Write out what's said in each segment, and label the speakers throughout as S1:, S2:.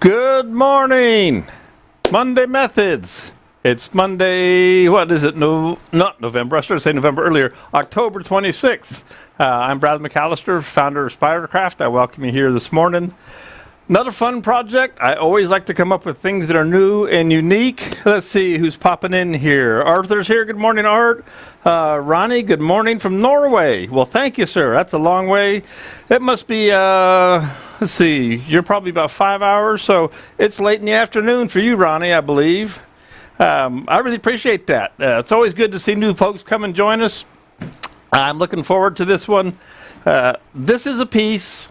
S1: Good morning, Monday Methods. It's Monday, what is it? No, not November. I started saying November earlier. October 26th. I'm Brad McCalister, founder of Spiracraft. I welcome you here this morning. Another fun project. I always like to come up with things that are new and unique. Let's see who's popping in here. Arthur's here. Good morning, Art. Ronnie, good morning from Norway. Well, thank you, sir. That's a long way. It must be, let's see, you're probably about 5 hours, so it's late in the afternoon for you, Ronnie, I believe. I really appreciate that. It's always good to see new folks come and join us. I'm looking forward to this one. This is a piece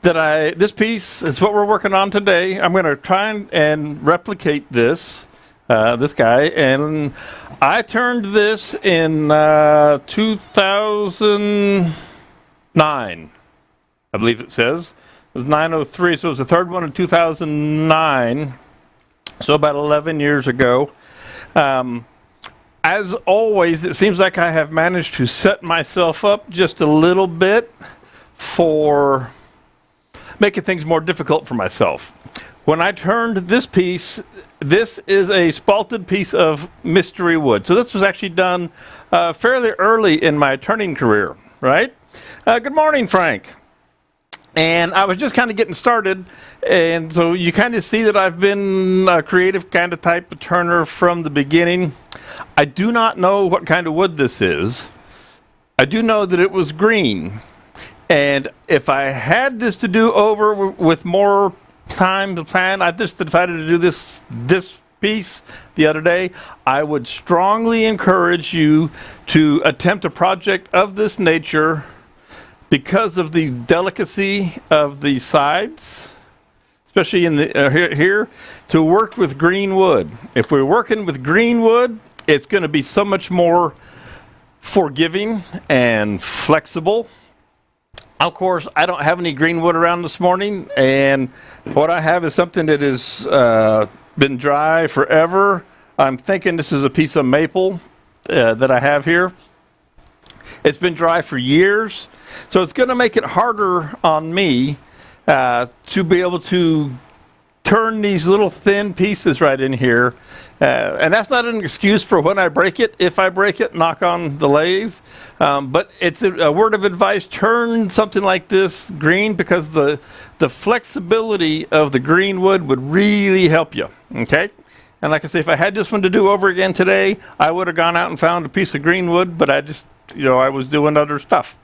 S1: this piece is what we're working on today. I'm going to try and replicate this guy, and I turned this in 2009, I believe it says. It was 903, so it was the third one in 2009, so about 11 years ago. As always, it seems like I have managed to set myself up just a little bit for making things more difficult for myself. When I turned this piece, this is a spalted piece of mystery wood. So this was actually done fairly early in my turning career, right? Good morning, Frank. And I was just kind of getting started, and so you kind of see that I've been a creative kind of type of turner from the beginning. I do not know what kind of wood this is. I do know that it was green. And if I had this to do over with more time to plan, I just decided to do this piece the other day. I would strongly encourage you to attempt a project of this nature because of the delicacy of the sides, especially in the here, to work with green wood. If we're working with green wood, it's going to be so much more forgiving and flexible. Of course, I don't have any green wood around this morning, and what I have is something that has been dry forever. I'm thinking this is a piece of maple that I have here. It's been dry for years, so it's going to make it harder on me to be able to turn these little thin pieces right in here. And that's not an excuse for when I break it. If I break it, knock on the lathe. But it's a word of advice. Turn something like this green, because the flexibility of the green wood would really help you. Okay? And like I say, if I had this one to do over again today, I would have gone out and found a piece of green wood, but I just, I was doing other stuff.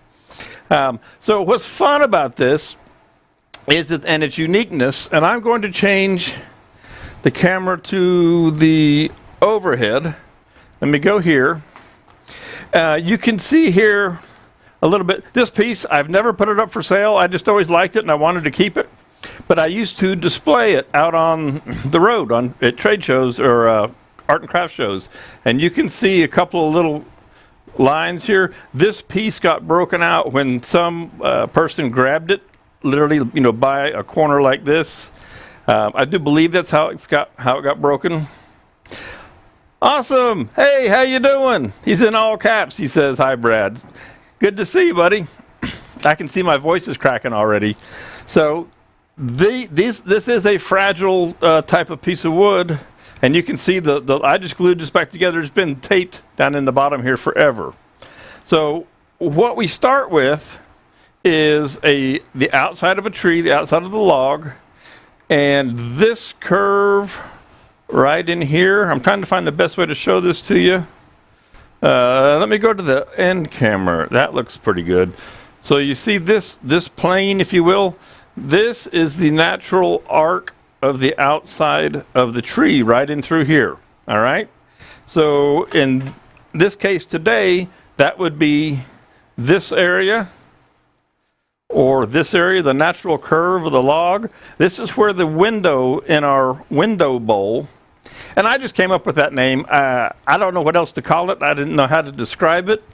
S1: So what's fun about this is that, and its uniqueness, and I'm going to change the camera to the overhead. Let me go here. You can see here a little bit. This piece, I've never put it up for sale. I just always liked it and I wanted to keep it. But I used to display it out on the road at trade shows or art and craft shows. And you can see a couple of little lines here. This piece got broken out when some person grabbed it, literally, by a corner like this. I do believe that's how it got broken. Awesome. Hey, how you doing? He's in all caps. He says, "Hi, Brad. Good to see you, buddy." I can see my voice is cracking already. So this is a fragile type of piece of wood, and you can see I just glued this back together. It's been taped down in the bottom here forever. So what we start with is the outside of a tree, the outside of the log, and this curve right in here. I'm trying to find the best way to show this to you. Let me go to the end camera. That looks pretty good. So you see this plane, if you will. This is the natural arc of the outside of the tree right in through here. All right? So in this case today, that would be this area, or this area, the natural curve of the log. This is where the window in our window bowl, and I just came up with that name. I don't know what else to call it. I didn't know how to describe it.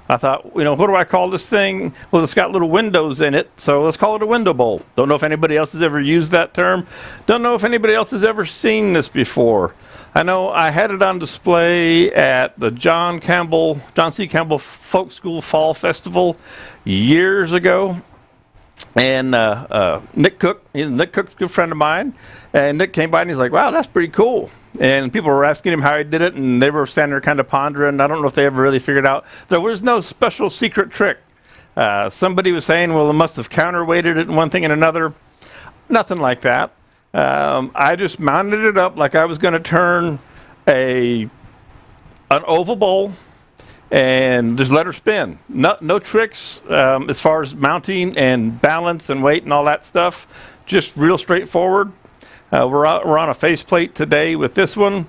S1: I thought, what do I call this thing? Well, it's got little windows in it, so let's call it a window bowl. Don't know if anybody else has ever used that term. Don't know if anybody else has ever seen this before. I know I had it on display at the John C. Campbell Folk School Fall Festival years ago. And Nick Cook's a good friend of mine, and Nick came by and he's like, wow, that's pretty cool. And people were asking him how he did it, and they were standing there kind of pondering. I don't know if they ever really figured out. There was no special secret trick. Somebody was saying, well, it must have counterweighted it in one thing and another. Nothing like that. I just mounted it up like I was going to turn an oval bowl and just let her spin. No tricks as far as mounting and balance and weight and all that stuff. Just real straightforward. We're on a faceplate today with this one.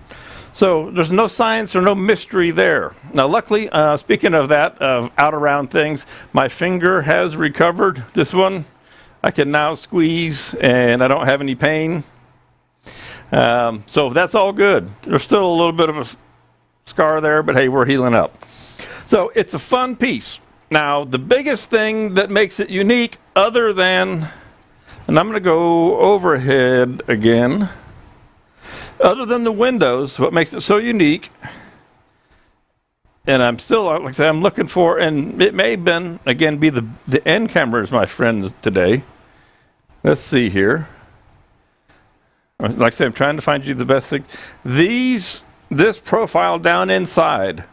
S1: So there's no science or no mystery there. Now, luckily, speaking of that, out around things, my finger has recovered. This one, I can now squeeze and I don't have any pain. So that's all good. There's still a little bit of a scar there, but hey, we're healing up. So it's a fun piece. Now, the biggest thing that makes it unique, other than, and I'm going to go overhead again, other than the windows, what makes it so unique, and I'm still, like I say, I'm looking for, and it may have been, again, be the end camera is my friend today. Let's see here. Like I say, I'm trying to find you the best thing. This profile down inside,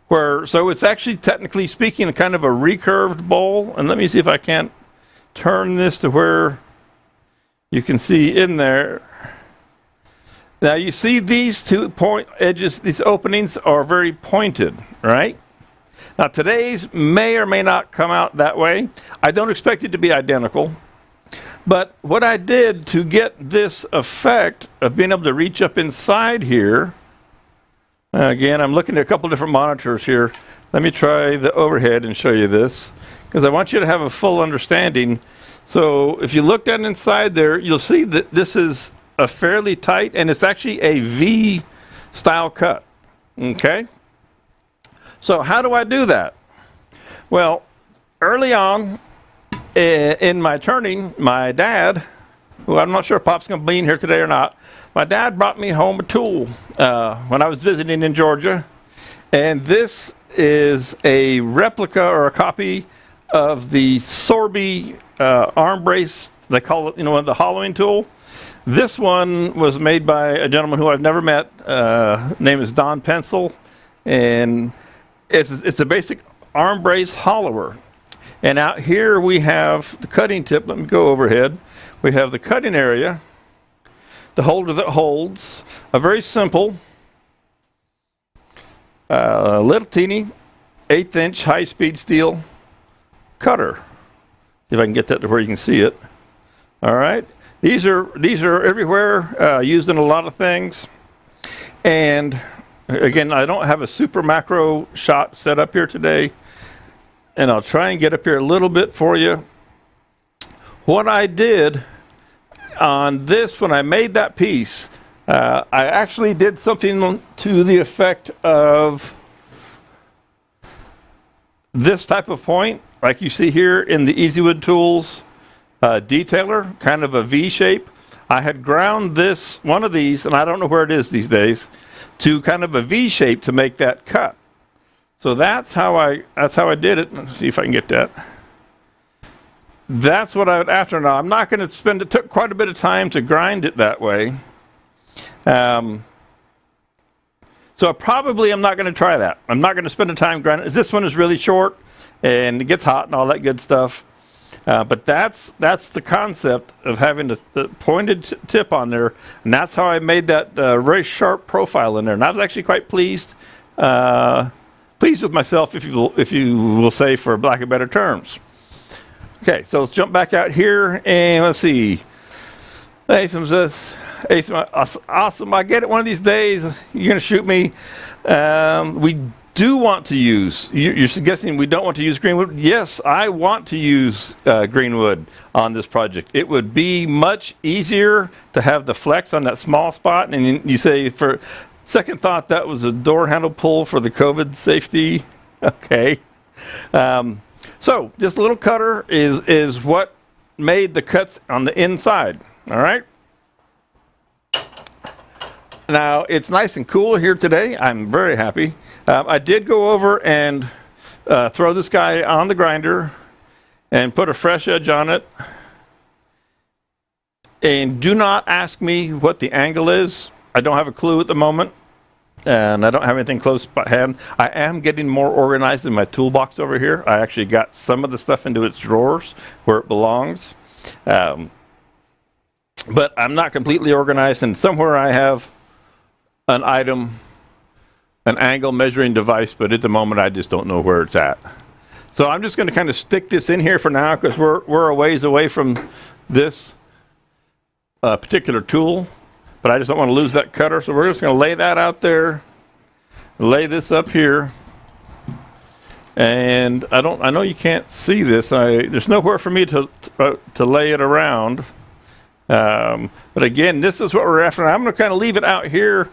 S1: so it's actually, technically speaking, kind of a recurved bowl. And let me see if I can't turn this to where you can see in there. Now you see these two point edges, these openings are very pointed, right? Now today's may or may not come out that way. I don't expect it to be identical. But what I did to get this effect of being able to reach up inside here, again, I'm looking at a couple different monitors here. Let me try the overhead and show you this, because I want you to have a full understanding. So if you look down inside there, you'll see that this is a fairly tight, and it's actually a V style cut. Okay? So how do I do that? Well, early on in my turning, my dad, who I'm not sure if Pop's going to be in here today or not, my dad brought me home a tool when I was visiting in Georgia. And this is a replica or a copy of the Sorby arm brace. They call it, the hollowing tool. This one was made by a gentleman who I've never met. Name is Don Pencil. And it's a basic arm brace hollower. And out here we have the cutting tip. Let me go overhead. We have the cutting area, the holder that holds, a very simple, little teeny 1/8 inch high-speed steel cutter. If I can get that to where you can see it. All right. These are everywhere, used in a lot of things. And again, I don't have a super macro shot set up here today. And I'll try and get up here a little bit for you. What I did on this, when I made that piece, I actually did something to the effect of this type of point, like you see here in the EasyWood Tools detailer, kind of a V shape. I had ground this, one of these, and I don't know where it is these days, to kind of a V shape to make that cut. So that's how I did it. Let's see if I can get that. That's what I would after. Now I'm not going to spend. It took quite a bit of time to grind it that way. So probably I'm not going to try that. I'm not going to spend the time grinding. This one is really short, and it gets hot and all that good stuff. But that's the concept of having the pointed tip on there, and that's how I made that very sharp profile in there. And I was actually quite pleased. Pleased with myself, if you will say, for lack of better terms. Okay, so let's jump back out here and let's see. Asim says, awesome. I get it one of these days. You're going to shoot me. We do want to use, you're suggesting we don't want to use greenwood? Yes, I want to use greenwood on this project. It would be much easier to have the flex on that small spot. And you say, for second thought, that was a door handle pull for the COVID safety. Okay. So this little cutter is what made the cuts on the inside. All right. Now it's nice and cool here today. I'm very happy. I did go over and throw this guy on the grinder and put a fresh edge on it. And do not ask me what the angle is. I don't have a clue at the moment, and I don't have anything close by hand. I am getting more organized in my toolbox over here. I actually got some of the stuff into its drawers where it belongs. But I'm not completely organized, and somewhere I have an item, an angle measuring device, but at the moment I just don't know where it's at. So I'm just going to kind of stick this in here for now because we're a ways away from this particular tool, but I just don't want to lose that cutter. So we're just going to lay that out there, lay this up here, and I know you can't see this. There's nowhere for me to lay it around. But again, this is what we're after. I'm going to kind of leave it out here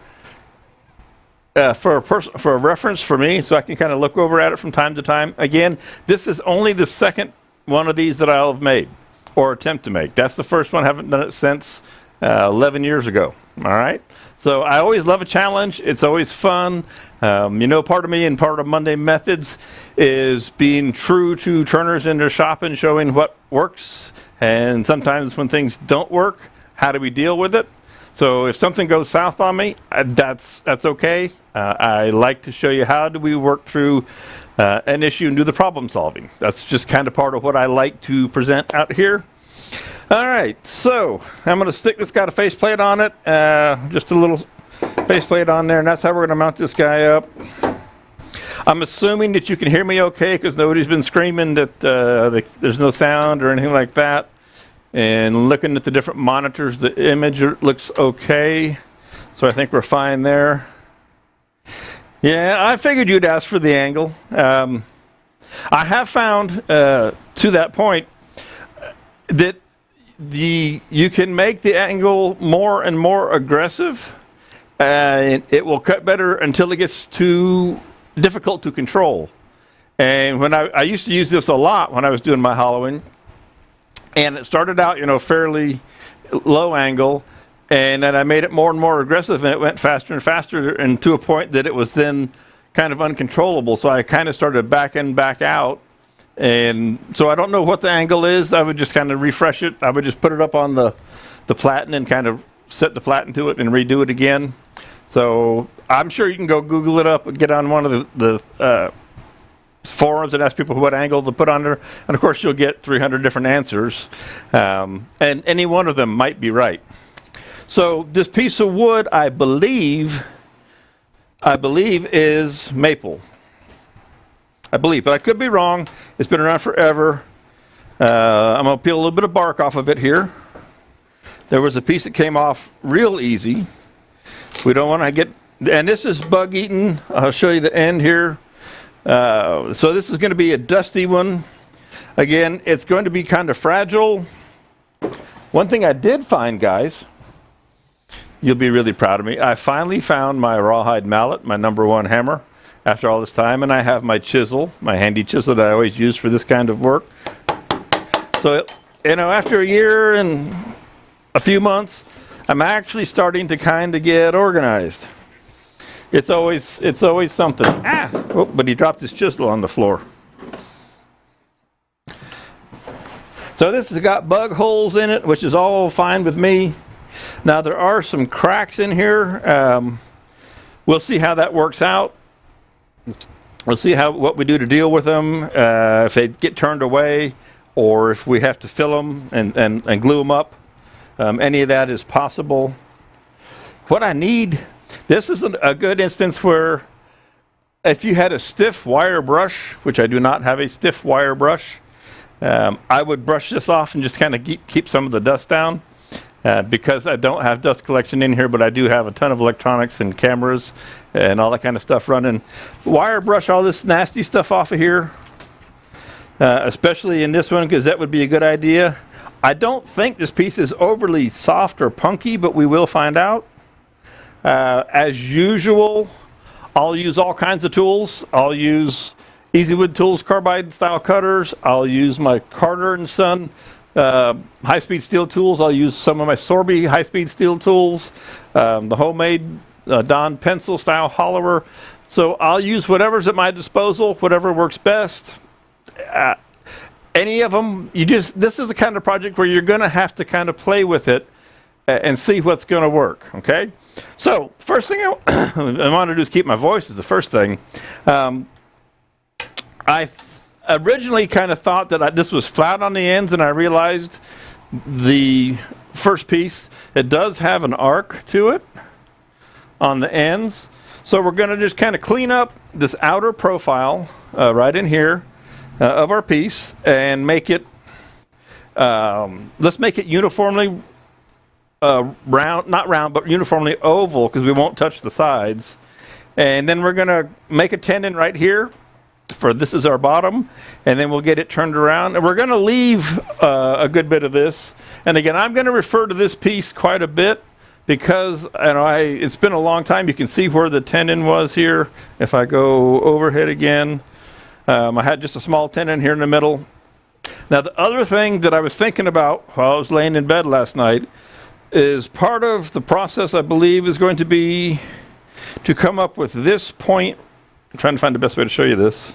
S1: for a reference for me, so I can kind of look over at it from time to time. Again, this is only the second one of these that I'll have made or attempt to make. That's the first one. I haven't done it since 11 years ago. All right. So I always love a challenge. It's always fun. Part of me and part of Monday Methods is being true to turners in their shop and showing what works. And sometimes when things don't work, how do we deal with it? So if something goes south on me, that's okay. I like to show you how do we work through an issue and do the problem solving. That's just kind of part of what I like to present out here. All right, so I'm going to stick this, got a faceplate on it, just a little faceplate on there, and that's how we're going to mount this guy up. I'm assuming that you can hear me okay because nobody's been screaming that there's no sound or anything like that. And looking at the different monitors, the image looks okay. So I think we're fine there. Yeah, I figured you'd ask for the angle. I have found, to that point, that you can make the angle more and more aggressive, and it will cut better until it gets too difficult to control. And when I used to use this a lot when I was doing my hollowing, and it started out, fairly low angle, and then I made it more and more aggressive, and it went faster and faster, and to a point that it was then kind of uncontrollable. So I kind of started back in, back out. And so I don't know what the angle is. I would just kind of refresh it. I would just put it up on the platen and kind of set the platen to it and redo it again. So I'm sure you can go Google it up and get on one of the forums and ask people what angle to put on there. And of course, you'll get 300 different answers. And any one of them might be right. So this piece of wood, I believe is maple. I believe, but I could be wrong. It's been around forever. I'm going to peel a little bit of bark off of it here. There was a piece that came off real easy. We don't want to get, and this is bug eaten. I'll show you the end here. So this is going to be a dusty one. Again, it's going to be kind of fragile. One thing I did find, guys, you'll be really proud of me. I finally found my rawhide mallet, my #1 hammer, after all this time, and I have my chisel, my handy chisel that I always use for this kind of work. So, after a year and a few months, I'm actually starting to kind of get organized. It's always something. Oh, but he dropped his chisel on the floor. So this has got bug holes in it, which is all fine with me. Now there are some cracks in here. We'll see how that works out. We'll see what we do to deal with them, if they get turned away, or if we have to fill them and glue them up. Any of that is possible. What I need, this is a good instance where if you had a stiff wire brush, which I do not have a stiff wire brush, I would brush this off and just kind of keep some of the dust down. Because I don't have dust collection in here, but I do have a ton of electronics and cameras and all that kind of stuff running. Wire brush all this nasty stuff off of here, especially in this one, because that would be a good idea. I don't think this piece is overly soft or punky, but we will find out. As usual, I'll use all kinds of tools. I'll use Easywood Tools carbide style cutters. I'll use my Carter & Son high-speed steel tools. I'll use some of my Sorby high-speed steel tools, the homemade Don pencil style hollower. So I'll use whatever's at my disposal, whatever works best. Any of them, this is the kind of project where you're going to have to kind of play with it and see what's going to work, okay? So first thing I want to do is keep my voice is the first thing. I originally kind of thought that this was flat on the ends, and I realized the first piece, it does have an arc to it on the ends. So we're going to just kind of clean up this outer profile right in here of our piece and make it, let's make it uniformly round, not round, but uniformly oval, because we won't touch the sides. And then we're going to make a tendon right here for this is our bottom, and then we'll get it turned around. And we're going to leave a good bit of this. And again, I'm going to refer to this piece quite a bit because it's been a long time. You can see where the tendon was here. If I go overhead again, I had just a small tendon here in the middle. Now, the other thing that I was thinking about while I was laying in bed last night is part of the process, I believe, is going to be to come up with this point. I'm trying to find the best way to show you this.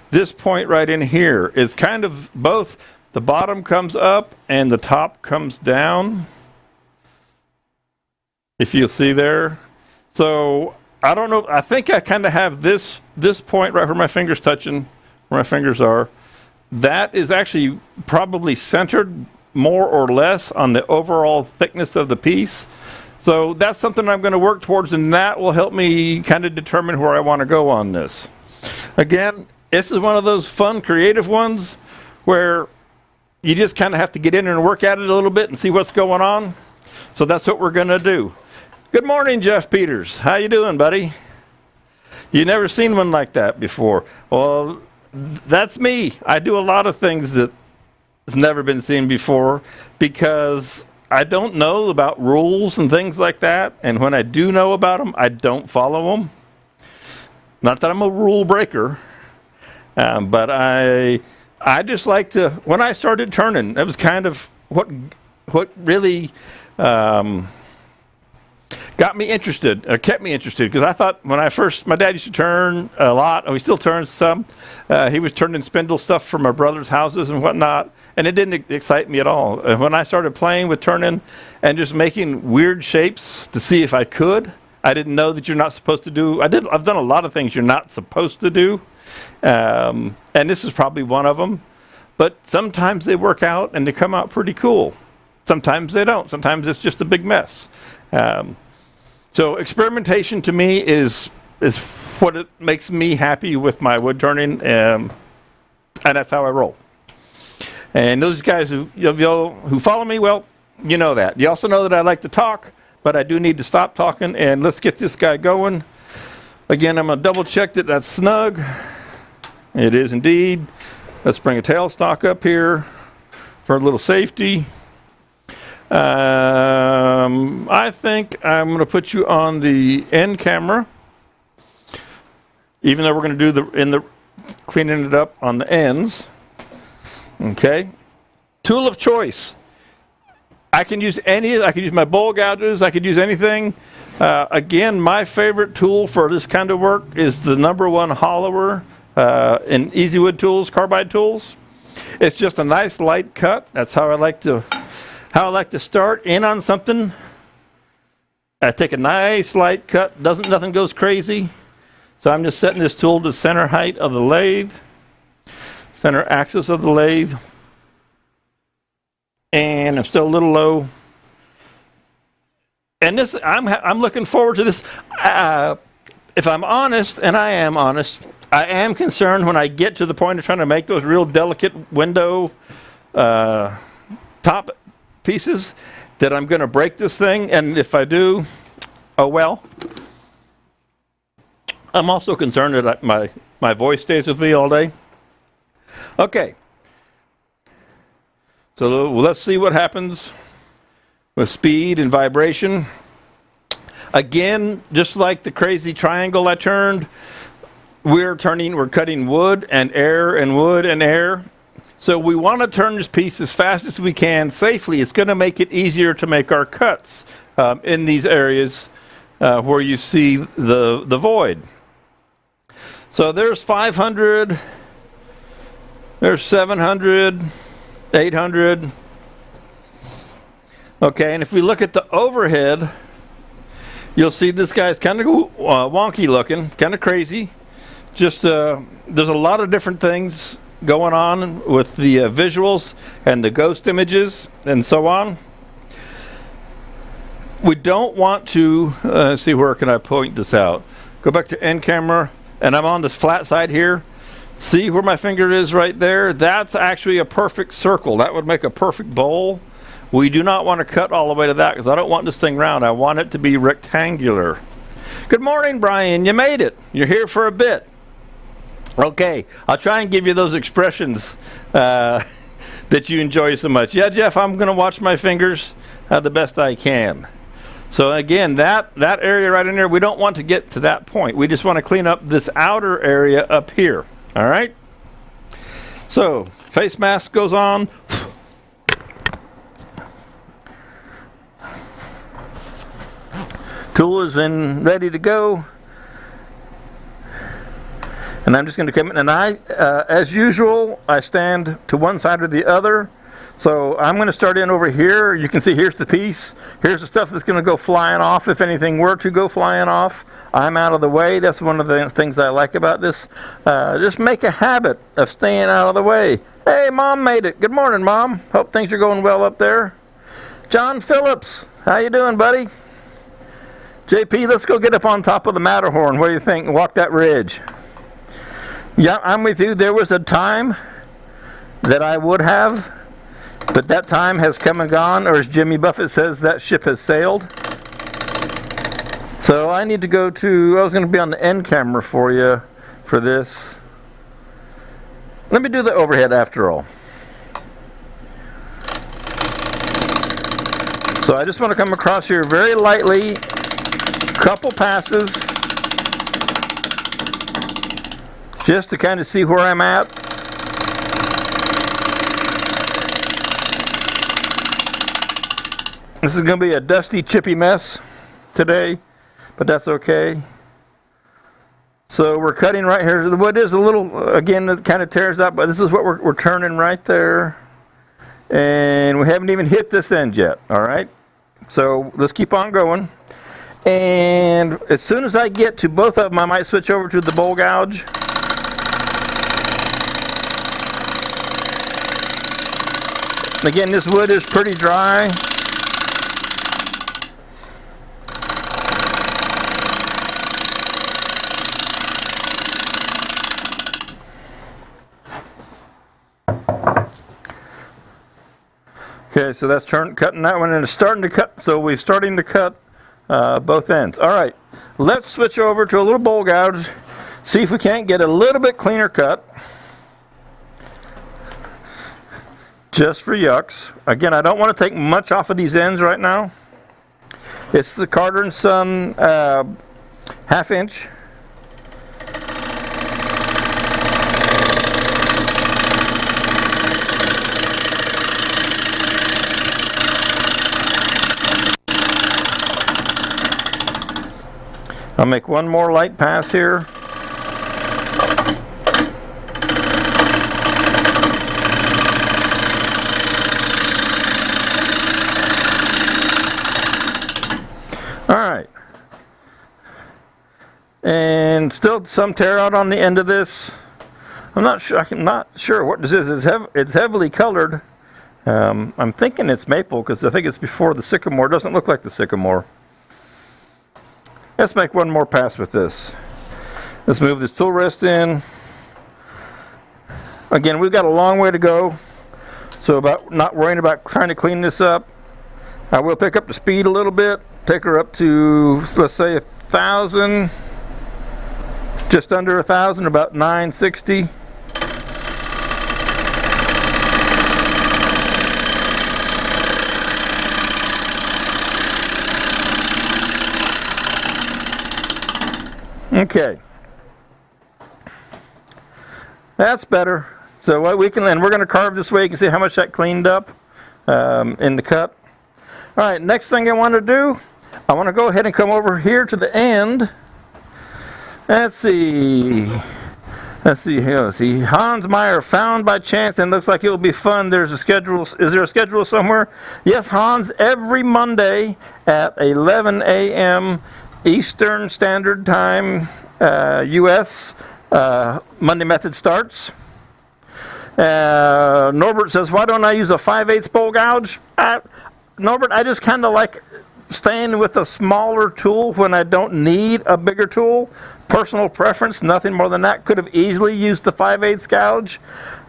S1: This point right in here is kind of both the bottom comes up and the top comes down, if you'll see there. So I don't know, I think I kind of have this point right where my fingers touching, where my fingers are. That is actually probably centered more or less on the overall thickness of the piece. So that's something I'm going to work towards, and that will help me kind of determine where I want to go on this. Again, this is one of those fun, creative ones where you just kind of have to get in and work at it a little bit and see what's going on. So that's what we're going to do. Good morning, Jeff Peters. How you doing, buddy? You never seen one like that before. Well, that's me. I do a lot of things that has never been seen before because I don't know about rules and things like that, and when I do know about them, I don't follow them. Not that I'm a rule breaker, but I just like to, when I started turning, that was kind of what really got me interested, or kept me interested, because I thought when my dad used to turn a lot, and he still turns some. He was turning spindle stuff for my brother's houses and whatnot, and it didn't excite me at all. And when I started playing with turning and just making weird shapes to see if I could, I didn't know that you're not supposed to do, I've done a lot of things you're not supposed to do, and this is probably one of them. But sometimes they work out and they come out pretty cool. Sometimes they don't. Sometimes it's just a big mess. So experimentation to me is what it makes me happy with my wood turning, and that's how I roll. And those guys who follow me, well, you know that. You also know that I like to talk, but I do need to stop talking, and let's get this guy going. Again, I'm going to double check that that's snug. It is indeed. Let's bring a tailstock up here for a little safety. I think I'm going to put you on the end camera, even though we're going to do cleaning it up on the ends. Okay. Tool of choice. I can use my bowl gouges. I could use anything. Again, my favorite tool for this kind of work is the #1 hollower in Easy Wood Tools, carbide tools. It's just a nice light cut. That's how I like to start in on something. I take a nice light cut. Nothing goes crazy. So I'm just setting this tool to center height of the lathe, center axis of the lathe, and I'm still a little low. And this, I'm looking forward to this. If I'm honest, and I am honest, I am concerned when I get to the point of trying to make those real delicate window top pieces that I'm going to break this thing, and if I do, oh well. I'm also concerned that my voice stays with me all day. Okay. So let's see what happens with speed and vibration. Again, just like the crazy triangle I turned, we're cutting wood and air and wood and air. So we want to turn this piece as fast as we can safely. It's going to make it easier to make our cuts in these areas where you see the void. So there's 500, there's 700, 800. Okay, and if we look at the overhead, you'll see this guy's kind of wonky looking, kind of crazy. Just there's a lot of different things going on with the visuals and the ghost images and so on. We don't want to see, where can I point this out? Go back to end camera, and I'm on this flat side here. See where my finger is right there? That's actually a perfect circle. That would make a perfect bowl. We do not want to cut all the way to that because I don't want this thing round. I want it to be rectangular. Good morning, Brian. You made it. You're here for a bit. Okay, I'll try and give you those expressions that you enjoy so much. Yeah, Jeff, I'm going to watch my fingers the best I can. So again, that area right in there, we don't want to get to that point. We just want to clean up this outer area up here. All right? So, face mask goes on. Tool is in, ready to go. And I'm just going to come in, and as usual, I stand to one side or the other. So I'm going to start in over here. You can see here's the piece. Here's the stuff that's going to go flying off if anything were to go flying off. I'm out of the way. That's one of the things I like about this. Just make a habit of staying out of the way. Hey, Mom made it. Good morning, Mom. Hope things are going well up there. John Phillips, how you doing, buddy? JP, let's go get up on top of the Matterhorn. What do you think? Walk that ridge. Yeah, I'm with you. There was a time that I would have, but that time has come and gone, or as Jimmy Buffett says, that ship has sailed. So I need to go to, I was going to be on the end camera for you for this. Let me do the overhead after all. So I just want to come across here very lightly, couple passes, just to kind of see where I'm at. This is going to be a dusty, chippy mess today, but that's okay. So we're cutting right here. The wood is a little, again, it kind of tears up, but this is what we're turning right there. And we haven't even hit this end yet, all right? So let's keep on going. And as soon as I get to both of them, I might switch over to the bowl gouge. Again, this wood is pretty dry. Okay, so that's cutting that one, and it's starting to cut. So we're starting to cut both ends. All right, let's switch over to a little bowl gouge. See if we can't get a little bit cleaner cut. Just for yucks. Again, I don't want to take much off of these ends right now. It's the Carter & Son 1/2 inch. I'll make one more light pass here. All right, and still some tear out on the end of this. I'm not sure what this is. It's heavily colored. I'm thinking it's maple because I think it's before the sycamore. It doesn't look like the sycamore. Let's make one more pass with this. Let's move this tool rest in. Again, we've got a long way to go, so about not worrying about trying to clean this up. I will pick up the speed a little bit. Take her up to, let's say, 1,000, just under 1,000, about 960. Okay, that's better. So what we can, and we're going to carve this way. You can see how much that cleaned up in the cut. All right, next thing I want to do, I want to go ahead and come over here to the end. Let's see. Let's see here. Let's see. Hans Meyer, found by chance and looks like it will be fun. There's a schedule. Is there a schedule somewhere? Yes, Hans, every Monday at 11 a.m. Eastern Standard Time, U.S., Monday method starts. Norbert says, why don't I use a 5/8 bowl gouge? Norbert, I just kind of like staying with a smaller tool when I don't need a bigger tool. Personal preference, nothing more than that. Could have easily used the 5/8 gouge.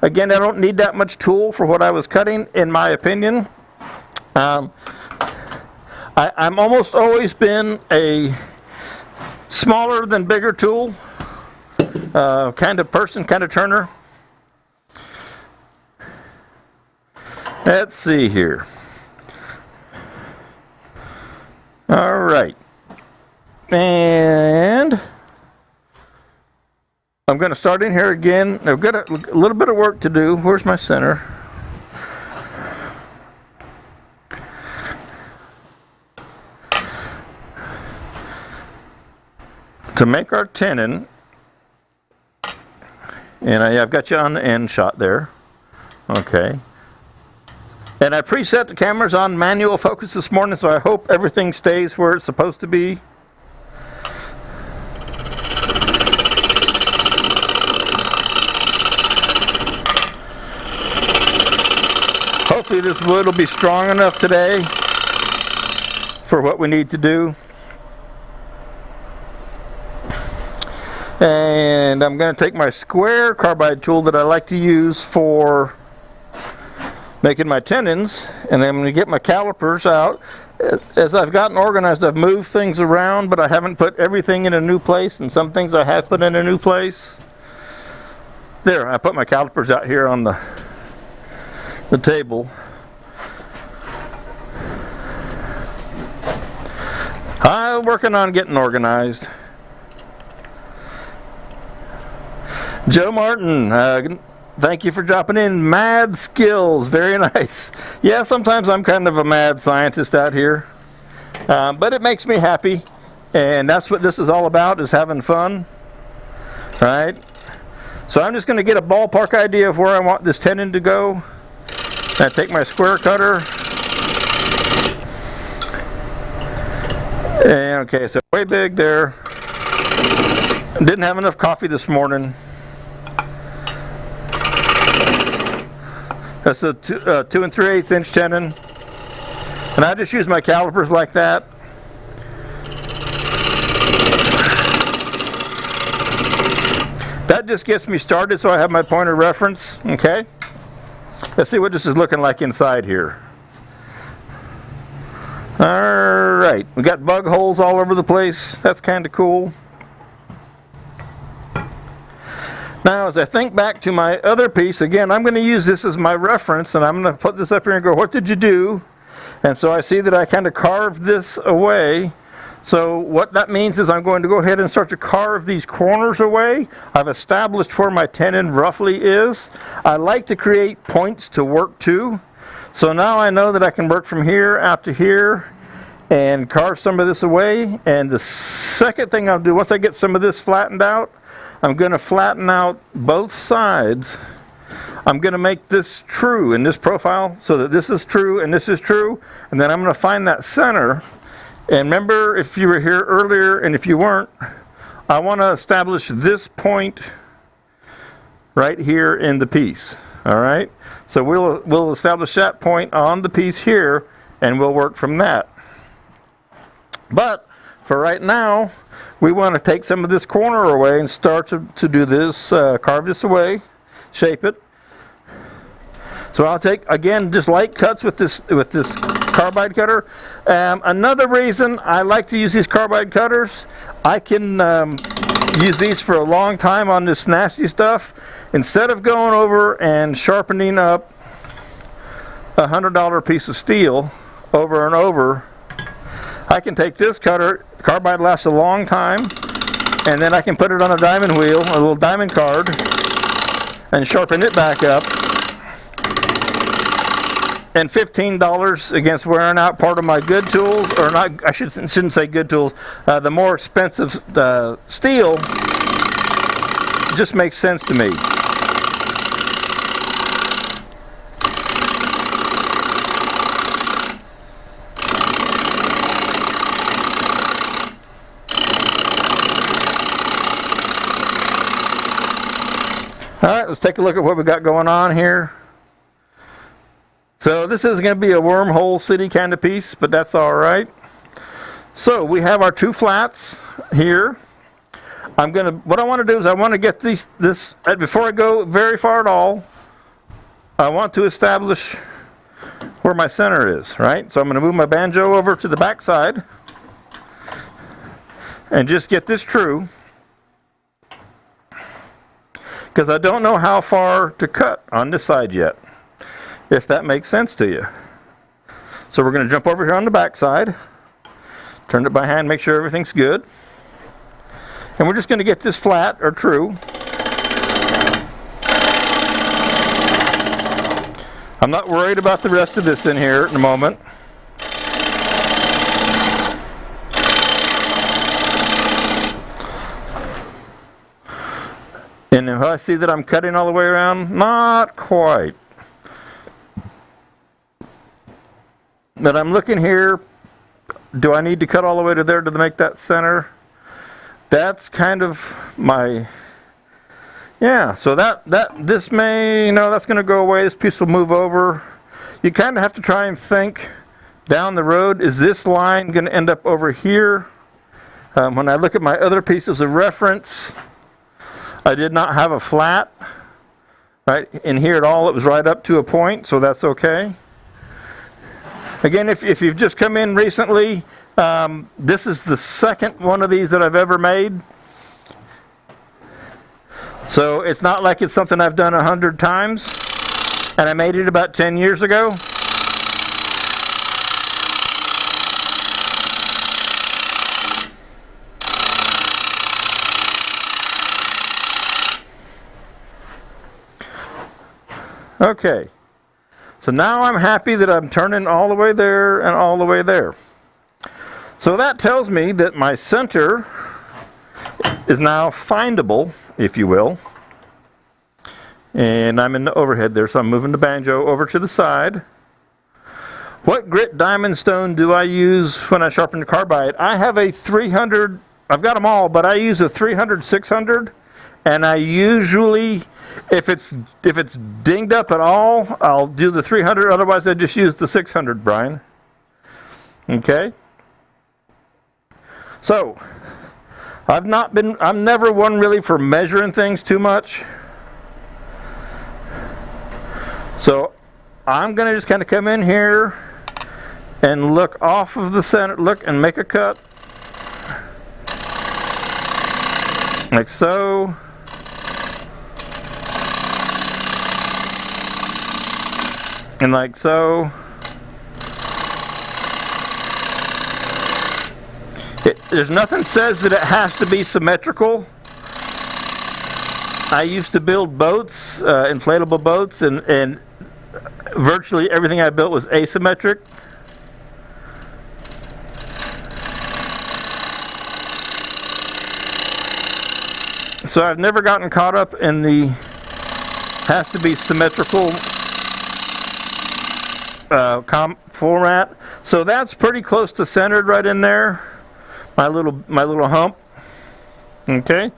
S1: Again, I don't need that much tool for what I was cutting, in my opinion. I'm almost always been a smaller than bigger tool kind of person, kind of turner. Let's see here. All right, and I'm going to start in here again. I've got a little bit of work to do. Where's my center? To make our tenon, and I've got you on the end shot there. Okay. And I preset the cameras on manual focus this morning, so I hope everything stays where it's supposed to be. Hopefully this wood will be strong enough today for what we need to do. And I'm going to take my square carbide tool that I like to use for making my tenons, and I'm going to get my calipers out. As I've gotten organized, I've moved things around, but I haven't put everything in a new place, and some things I have put in a new place. There, I put my calipers out here on the table. I'm working on getting organized. Joe Martin, thank you for dropping in. Mad skills, very nice. Yeah, sometimes I'm kind of a mad scientist out here, but it makes me happy, and that's what this is all about, is having fun. All right, so I'm just going to get a ballpark idea of where I want this tenon to go. I take my square cutter, and okay, so way big there. Didn't have enough coffee this morning. That's a 2 3/8 inch tenon, and I just use my calipers like that. That just gets me started, so I have my point of reference. Okay, let's see what this is looking like inside here. All right, we got bug holes all over the place. That's kind of cool. Now, as I think back to my other piece, again, I'm going to use this as my reference, and I'm going to put this up here and go, what did you do? And so I see that I kind of carved this away. So what that means is I'm going to go ahead and start to carve these corners away. I've established where my tenon roughly is. I like to create points to work to. So now I know that I can work from here out to here and carve some of this away. And the second thing I'll do, once I get some of this flattened out, I'm going to flatten out both sides. I'm going to make this true in this profile so that this is true and this is true. And then I'm going to find that center. And remember, if you were here earlier, and if you weren't, I want to establish this point right here in the piece. All right? So we'll establish that point on the piece here, and we'll work from that. But for right now, we want to take some of this corner away and start to do this, carve this away, shape it. So I'll take, again, just light cuts with this carbide cutter. Another reason I like to use these carbide cutters, I can use these for a long time on this nasty stuff. Instead of going over and sharpening up a $100 piece of steel over and over, I can take this cutter. Carbide lasts a long time, and then I can put it on a diamond wheel, a little diamond card, and sharpen it back up. And $15 against wearing out part of my good tools, or not, I shouldn't say good tools, the more expensive steel just makes sense to me. All right, let's take a look at what we got going on here. So this is going to be a wormhole city kind of piece, but that's all right. So we have our two flats here. What I want to do is I want to get this, before I go very far at all, I want to establish where my center is, right? So I'm going to move my banjo over to the back side and just get this true, because I don't know how far to cut on this side yet, if that makes sense to you. So we're going to jump over here on the back side, turn it by hand, make sure everything's good, and we're just going to get this flat or true. I'm not worried about the rest of this in here in a moment. And if I see that I'm cutting all the way around, not quite. But I'm looking here, do I need to cut all the way to there to make that center? That's kind of my, yeah, so this may, no, that's going to go away. This piece will move over. You kind of have to try and think down the road, is this line going to end up over here? When I look at my other pieces of reference, I did not have a flat right in here at all. It was right up to a point, so that's okay. Again, if you've just come in recently, this is the second one of these that I've ever made. So it's not like it's something I've done 100 times, and I made it about 10 years ago. Okay, so now I'm happy that I'm turning all the way there and all the way there. So that tells me that my center is now findable, if you will. And I'm in the overhead there, so I'm moving the banjo over to the side. What grit diamond stone do I use when I sharpen the carbide? I have a 300, I've got them all, but I use a 300, 600. And I usually, if it's dinged up at all, I'll do the 300. Otherwise, I just use the 600, Brian. Okay. So, I'm never one really for measuring things too much. So, I'm going to just kind of come in here and look off of the center, look and make a cut. Like so. And like so. There's nothing says that it has to be symmetrical. I used to build boats, inflatable boats, and virtually everything I built was asymmetric. So I've never gotten caught up in the has to be symmetrical format. So that's pretty close to centered right in there. My little hump. Okay,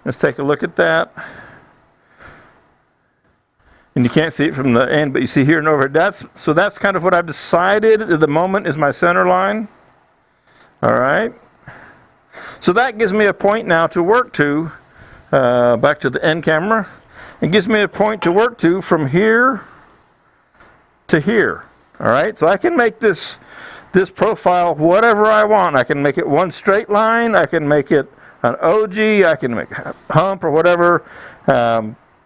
S1: let's take a look at that. And you can't see it from the end, but you see here and over. That's kind of what I've decided at the moment is my center line. All right. So that gives me a point now to work to. Back to the end camera. It gives me a point to work to from here to here. All right. So I can make this profile whatever I want. I can make it one straight line. I can make it an OG. I can make a hump or whatever.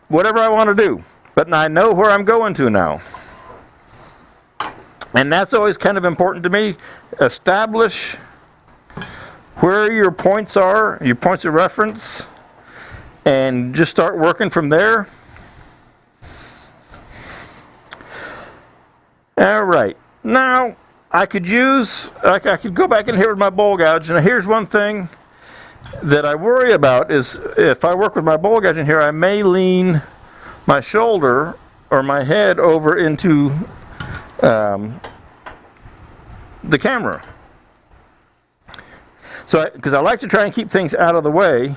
S1: Whatever I want to do. But I know where I'm going to now. And that's always kind of important to me. Establish where your points are, your points of reference, and just start working from there. All right. Now, I could go back in here with my bowl gouge. Now, here's one thing. that I worry about is if I work with my bowl gouge in here, I may lean my shoulder or my head over into the camera. So, because I like to try and keep things out of the way.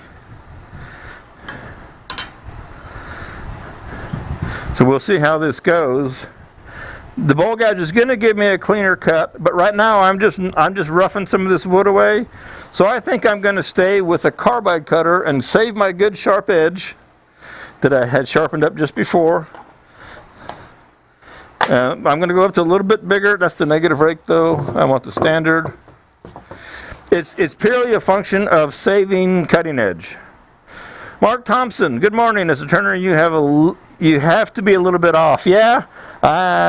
S1: So we'll see how this goes. The bowl gouge is going to give me a cleaner cut, but right now I'm just roughing some of this wood away. So I think I'm going to stay with a carbide cutter and save my good sharp edge that I had sharpened up just before. I'm going to go up to a little bit bigger. That's the negative rake though. I want the standard. It's purely a function of saving cutting edge. Mark Thompson, good morning. As a turner, you have to be a little bit off. Yeah,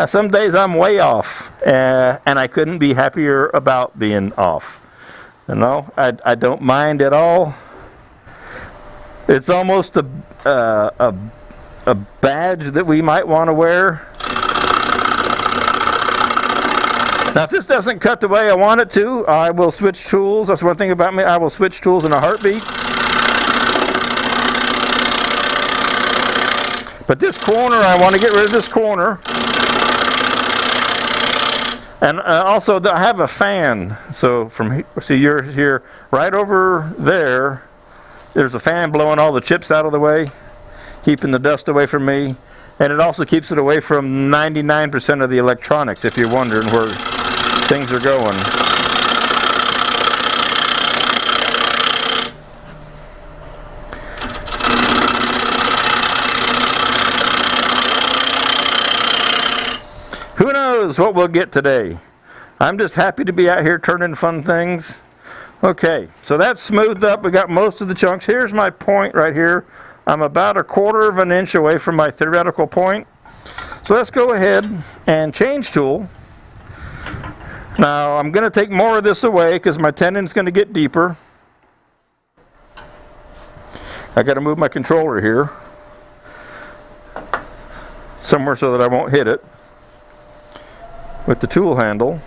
S1: some days I'm way off, and I couldn't be happier about being off. You know, I don't mind at all. It's almost a badge that we might want to wear. Now, if this doesn't cut the way I want it to, I will switch tools. That's one thing about me. I will switch tools in a heartbeat. But this corner, I want to get rid of this corner. And also, I have a fan. So from here, see, you're here, right over there. There's a fan blowing all the chips out of the way, keeping the dust away from me. And it also keeps it away from 99% of the electronics, if you're wondering where things are going. Who knows what we'll get today? I'm just happy to be out here turning fun things. Okay, so that's smoothed up. We got most of the chunks. Here's my point right here. I'm about 1/4 of an inch away from my theoretical point. So let's go ahead and change tool. Now I'm going to take more of this away because my tenon's going to get deeper. I got to move my controller here somewhere so that I won't hit it with the tool handle.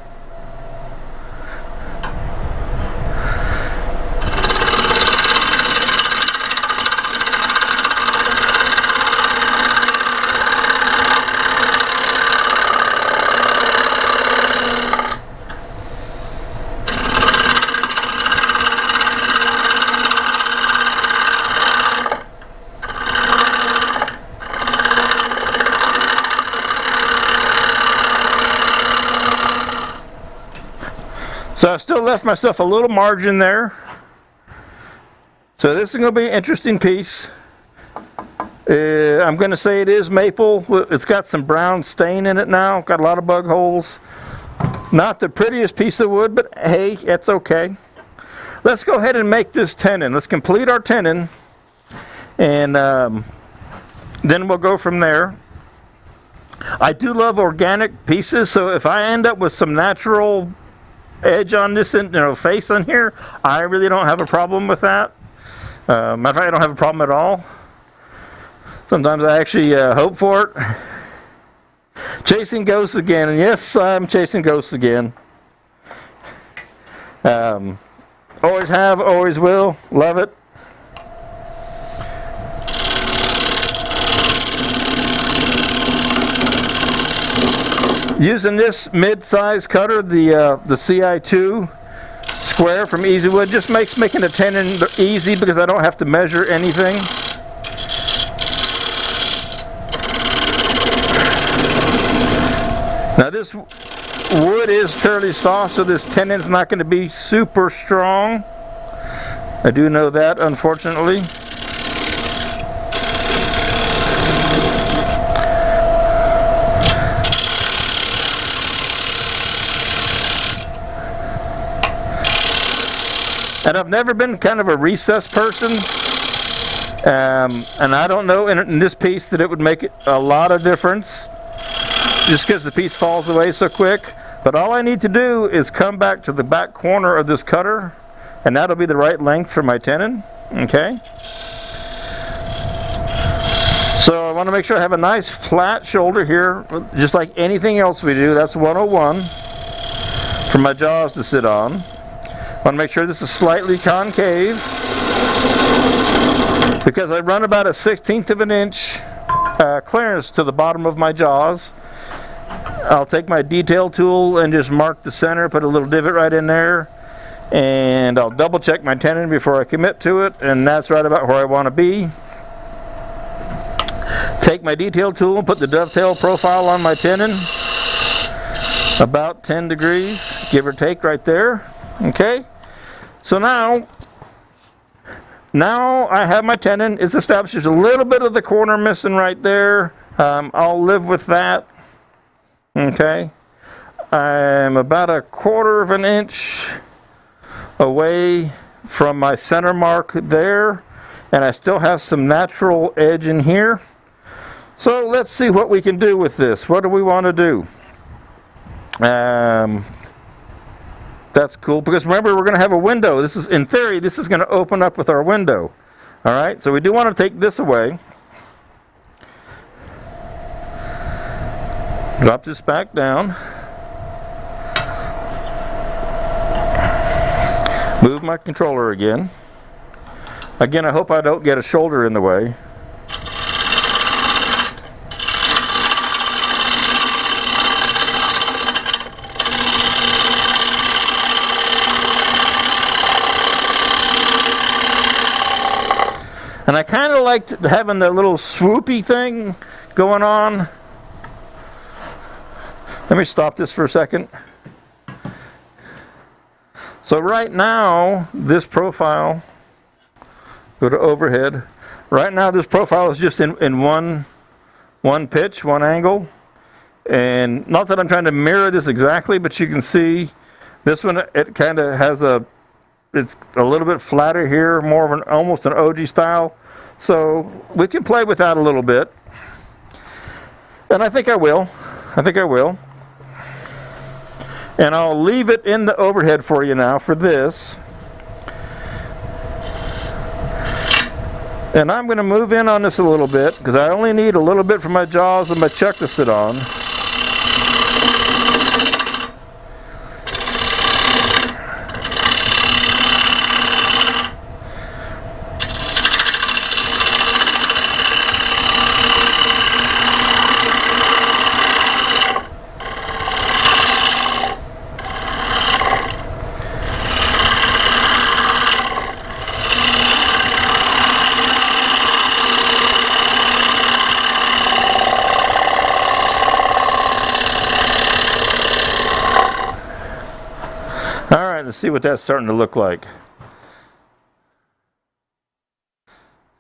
S1: So I still left myself a little margin there. So this is going to be an interesting piece. I'm going to say it is maple. It's got some brown stain in it now. Got a lot of bug holes. Not the prettiest piece of wood, but hey, it's okay. Let's go ahead and make this tenon. Let's complete our tenon, and then we'll go from there. I do love organic pieces, so if I end up with some natural edge on this, face on here, I really don't have a problem with that. Matter of fact, I don't have a problem at all. Sometimes I actually hope for it. Chasing ghosts again, and yes, I'm chasing ghosts again. Always have, always will, love it. Using this mid-size cutter, the CI2 square from Easywood, just makes making a tenon easy because I don't have to measure anything. Now this wood is fairly soft, so this tenon's not going to be super strong. I do know that, unfortunately. And I've never been kind of a recess person, and I don't know in this piece that it would make a lot of difference just because the piece falls away so quick. But all I need to do is come back to the back corner of this cutter, and that'll be the right length for my tenon. Okay. So I want to make sure I have a nice flat shoulder here, just like anything else we do. That's 101 for my jaws to sit on. I want to make sure this is slightly concave. because I run about a 1/16 of an inch clearance to the bottom of my jaws. I'll take my detail tool and just mark the center, put a little divot right in there, and I'll double check my tenon before I commit to it, and that's right about where I want to be. Take my detail tool and put the dovetail profile on my tenon, about 10 degrees, give or take right there. Okay, so now I have my tenon. It's established. There's a little bit of the corner missing right there. I'll live with that. Okay, I'm about a 1/4 of an inch away from my center mark there, and I still have some natural edge in here. So let's see what we can do with this. What do we want to do? That's cool, because remember, we're going to have a window. This is, in theory, this is going to open up with our window. All right, so we do want to take this away. Drop this back down. Move my controller again. Again, I hope I don't get a shoulder in the way. And I kind of liked having the little swoopy thing going on. Let me stop this for a second. So right now, this profile, go to overhead. Right now, this profile is just in one pitch, one angle. And not that I'm trying to mirror this exactly, but you can see this one, it kind of has it's a little bit flatter here, more of an almost an OG style. So we can play with that a little bit. And I think I will. And I'll leave it in the overhead for you now for this. And I'm going to move in on this a little bit, because I only need a little bit for my jaws and my chuck to sit on. Let's see what that's starting to look like.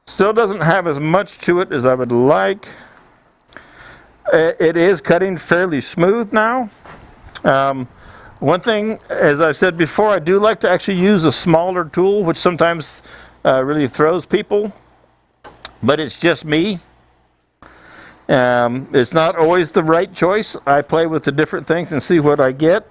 S1: Still doesn't have as much to it as I would like. It is cutting fairly smooth now. One thing, as I said before, I do like to actually use a smaller tool, which sometimes really throws people, but it's just me. It's not always the right choice. I play with the different things and see what I get.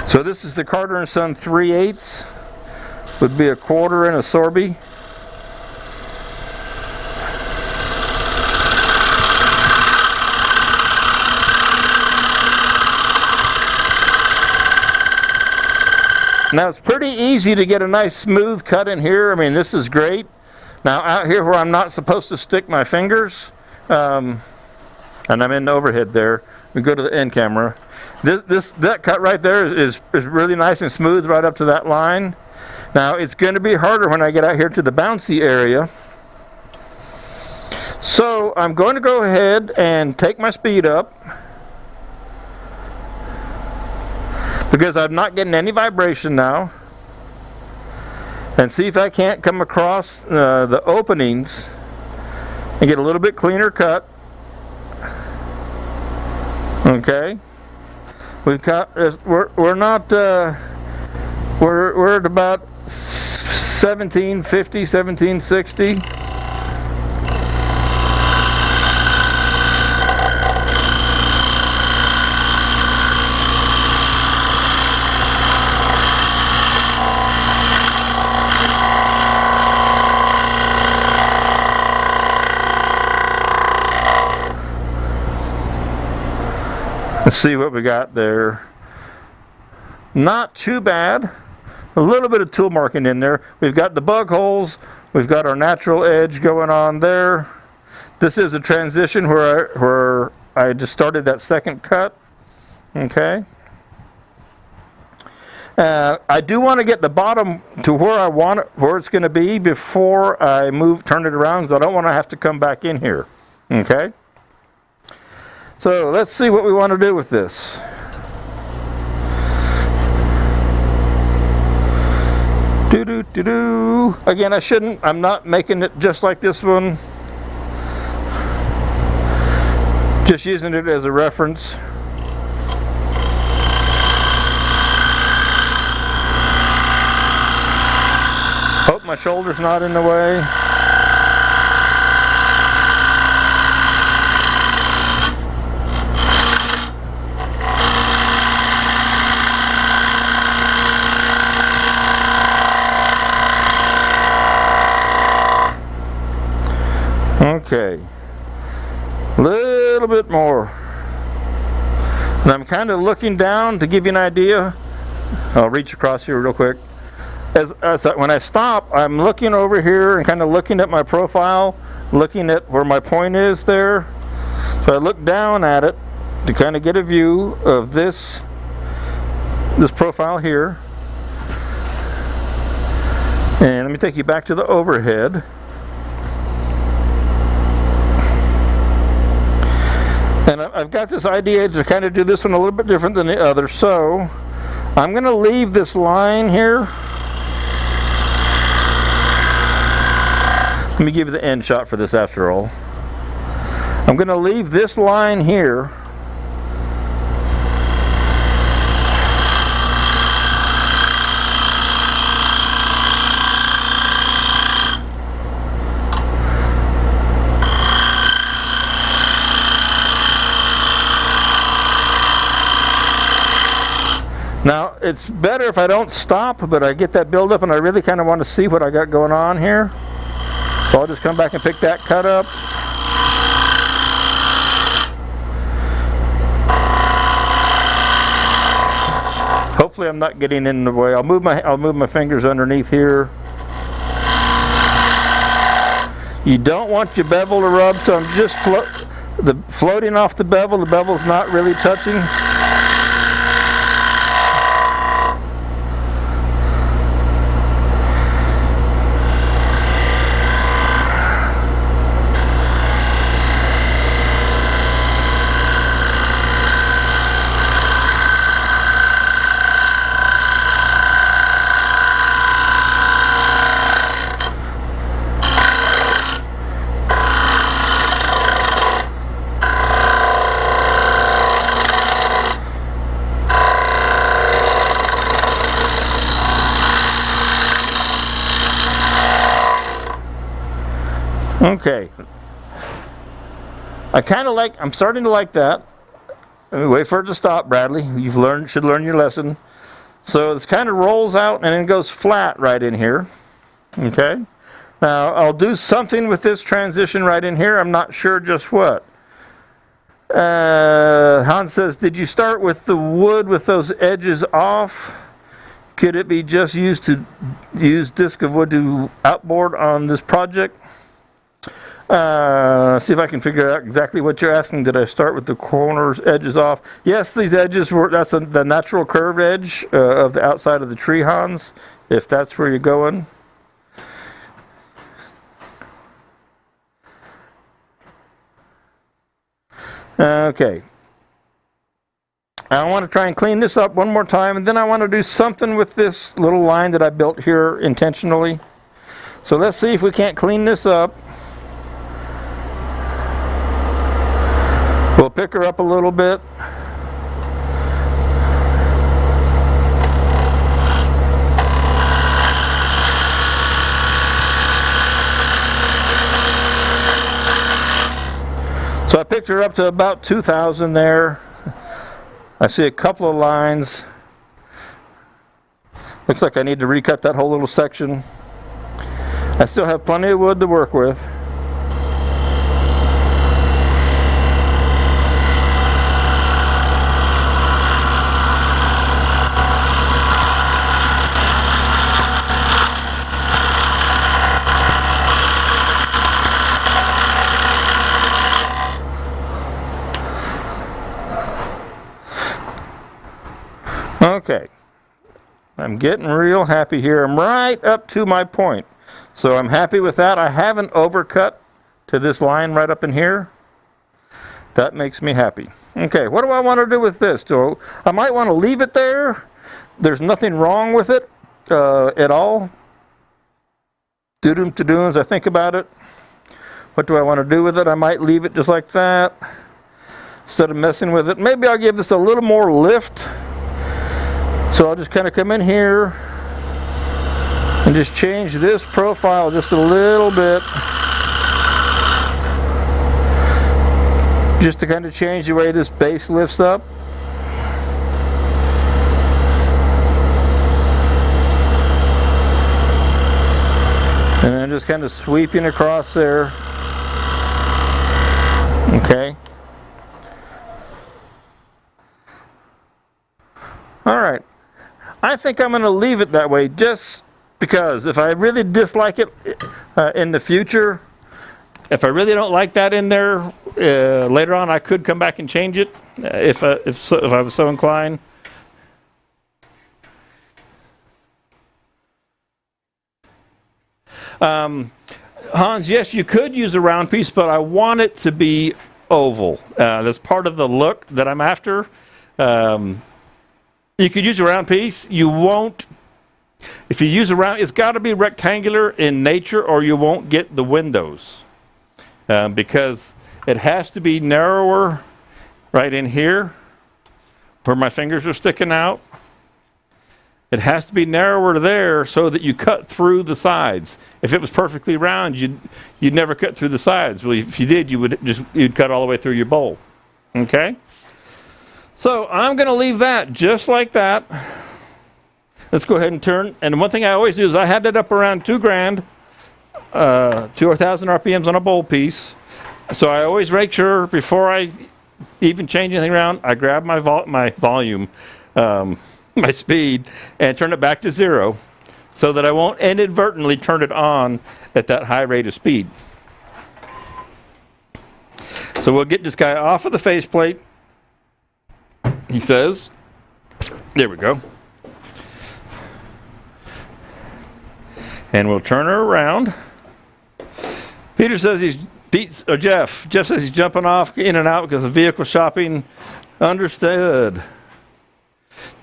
S1: So this is the Carter & Son 3/8, would be a 1/4 and a Sorby. Now it's pretty easy to get a nice smooth cut in here. I mean, this is great. Now out here where I'm not supposed to stick my fingers, and I'm in the overhead there, we go to the end camera. That cut right there is really nice and smooth right up to that line. Now it's going to be harder when I get out here to the bouncy area. So I'm going to go ahead and take my speed up, because I'm not getting any vibration now, and see if I can't come across the openings and get a little bit cleaner cut. Okay, we've got we're not we're at about 1750, 1760. Let's see what we got there. Not too bad. A little bit of tool marking in there. We've got the bug holes. We've got our natural edge going on there. This is a transition where I just started that second cut. Okay. I do want to get the bottom to where I want it, where it's going to be before I turn it around, because I don't want to have to come back in here. Okay. So let's see what we want to do with this. Again, I'm not making it just like this one. Just using it as a reference. Hope my shoulder's not in the way. Okay, a little bit more, and I'm kind of looking down to give you an idea. I'll reach across here real quick. When I stop, I'm looking over here and kind of looking at my profile, looking at where my point is there. So I look down at it to kind of get a view of this profile here. And let me take you back to the overhead. And I've got this idea to kind of do this one a little bit different than the other. So I'm going to leave this line here. Let me give you the end shot for this after all. I'm going to leave this line here. Now, it's better if I don't stop, but I get that build up and I really kind of want to see what I got going on here. So I'll just come back and pick that cut up. Hopefully I'm not getting in the way. I'll move my fingers underneath here. You don't want your bevel to rub, so I'm just floating off the bevel. The bevel's not really touching. Okay. I'm starting to like that. Wait for it to stop, Bradley. Should learn your lesson. So this kind of rolls out and then goes flat right in here. Okay. Now I'll do something with this transition right in here. I'm not sure just what. Hans says, did you start with the wood with those edges off? Could it be just used to use disc of wood to outboard on this project? See if I can figure out exactly what you're asking. Did I start with the corners, edges off? Yes, these edges that's the natural curved edge of the outside of the tree, Hans, if that's where you're going. Okay. I want to try and clean this up one more time, and then I want to do something with this little line that I built here intentionally. So let's see if we can't clean this up. We'll pick her up a little bit. So I picked her up to about 2,000 there. I see a couple of lines. Looks like I need to recut that whole little section. I still have plenty of wood to work with. Okay. I'm getting real happy here. I'm right up to my point. So I'm happy with that. I haven't overcut to this line right up in here. That makes me happy. Okay, what do I want to do with this? So I might want to leave it there. There's nothing wrong with it at all. Do-doom-to-doom as I think about it. What do I want to do with it? I might leave it just like that instead of messing with it. Maybe I'll give this a little more lift. So I'll just kind of come in here and just change this profile just a little bit. Just to kind of change the way this base lifts up. And then just kind of sweeping across there. Okay. All right. I think I'm going to leave it that way just because if I really dislike it in the future, if I really don't like that in there later on, I could come back and change it if I was so inclined. Hans, yes, you could use a round piece, but I want it to be oval. That's part of the look that I'm after. You could use a round piece. You won't. If you use a round, it's got to be rectangular in nature, or you won't get the windows. Because it has to be narrower right in here where my fingers are sticking out. It has to be narrower there so that you cut through the sides. If it was perfectly round, you'd never cut through the sides. Well, if you did, you'd cut all the way through your bowl. Okay? So I'm going to leave that just like that. Let's go ahead and turn. And one thing I always do is I had it up around 2 grand. 2 or 1,000 RPMs on a bowl piece. So I always make sure before I even change anything around, I grab my volume, my speed, and turn it back to 0 so that I won't inadvertently turn it on at that high rate of speed. So we'll get this guy off of the faceplate. He says, there we go. And we'll turn her around. Peter says Jeff says he's jumping off in and out because of vehicle shopping. Understood.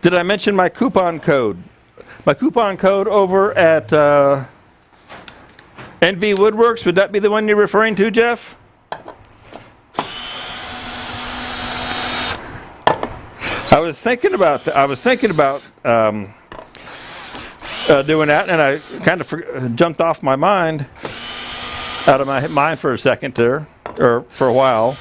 S1: Did I mention my coupon code? My coupon code over at NV Woodworks, would that be the one you're referring to, Jeff? I was thinking about doing that, and I kind of jumped off my mind. Out of my mind for a second there, or for a while.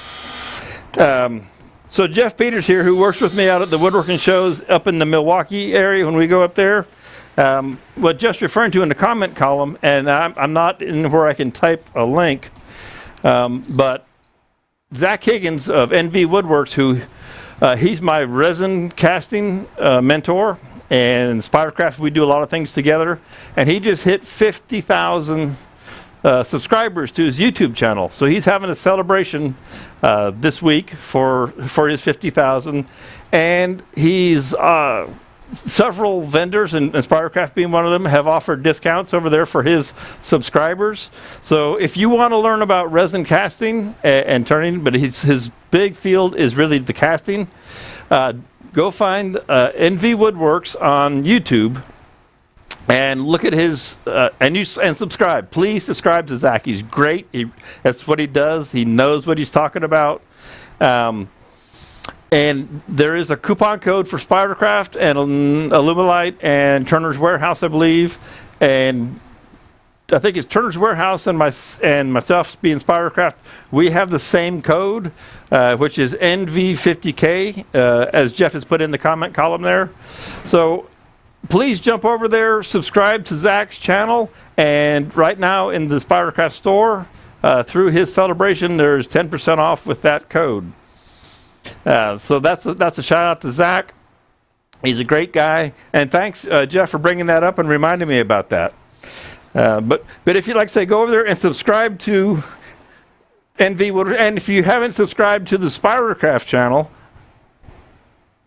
S1: So Jeff Peters here, who works with me out at the woodworking shows up in the Milwaukee area when we go up there, what Jeff's referring to in the comment column, and I'm not in where I can type a link, but Zach Higgins of NV Woodworks, who he's my resin casting mentor, and Spiracraft, we do a lot of things together, and he just hit 50,000 subscribers to his YouTube channel. So he's having a celebration this week for his 50,000, and he's several vendors, and Spiracraft being one of them, have offered discounts over there for his subscribers. So if you want to learn about resin casting and turning, but his big field is really the casting, go find NV Woodworks on YouTube. And look at his, and subscribe. Please subscribe to Zach. He's great. That's what he does. He knows what he's talking about. And there is a coupon code for Spiracraft and Alumilite and Turner's Warehouse, I believe. And I think it's Turner's Warehouse and myself being Spiracraft. We have the same code, which is NV50K, as Jeff has put in the comment column there. So please jump over there, subscribe to Zach's channel, and right now in the Spiracraft store, through his celebration, there's 10% off with that code. So that's a shout out to Zach. He's a great guy, and thanks, Jeff, for bringing that up and reminding me about that. But if you'd like to say, go over there and subscribe to NV Woodworks, and if you haven't subscribed to the Spiracraft channel,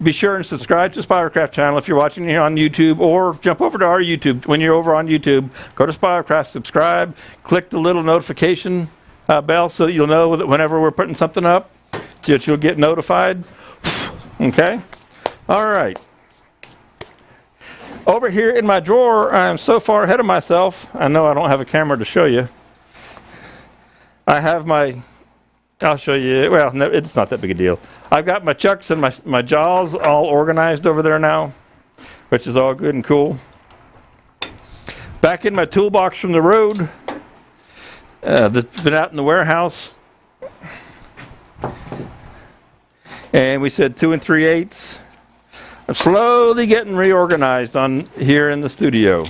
S1: be sure and subscribe to Spiracraft channel if you're watching here on YouTube, or jump over to our YouTube. When you're over on YouTube, go to Spiracraft, subscribe, click the little notification bell so that you'll know that whenever we're putting something up, that you'll get notified. Okay? All right. Over here in my drawer, I'm so far ahead of myself. I know I don't have a camera to show you. I have I'll show you. Well, no, it's not that big a deal. I've got my chucks and my jaws all organized over there now, which is all good and cool. Back in my toolbox from the road, that's been out in the warehouse. And we said 2 3/8. I'm slowly getting reorganized on here in the studio.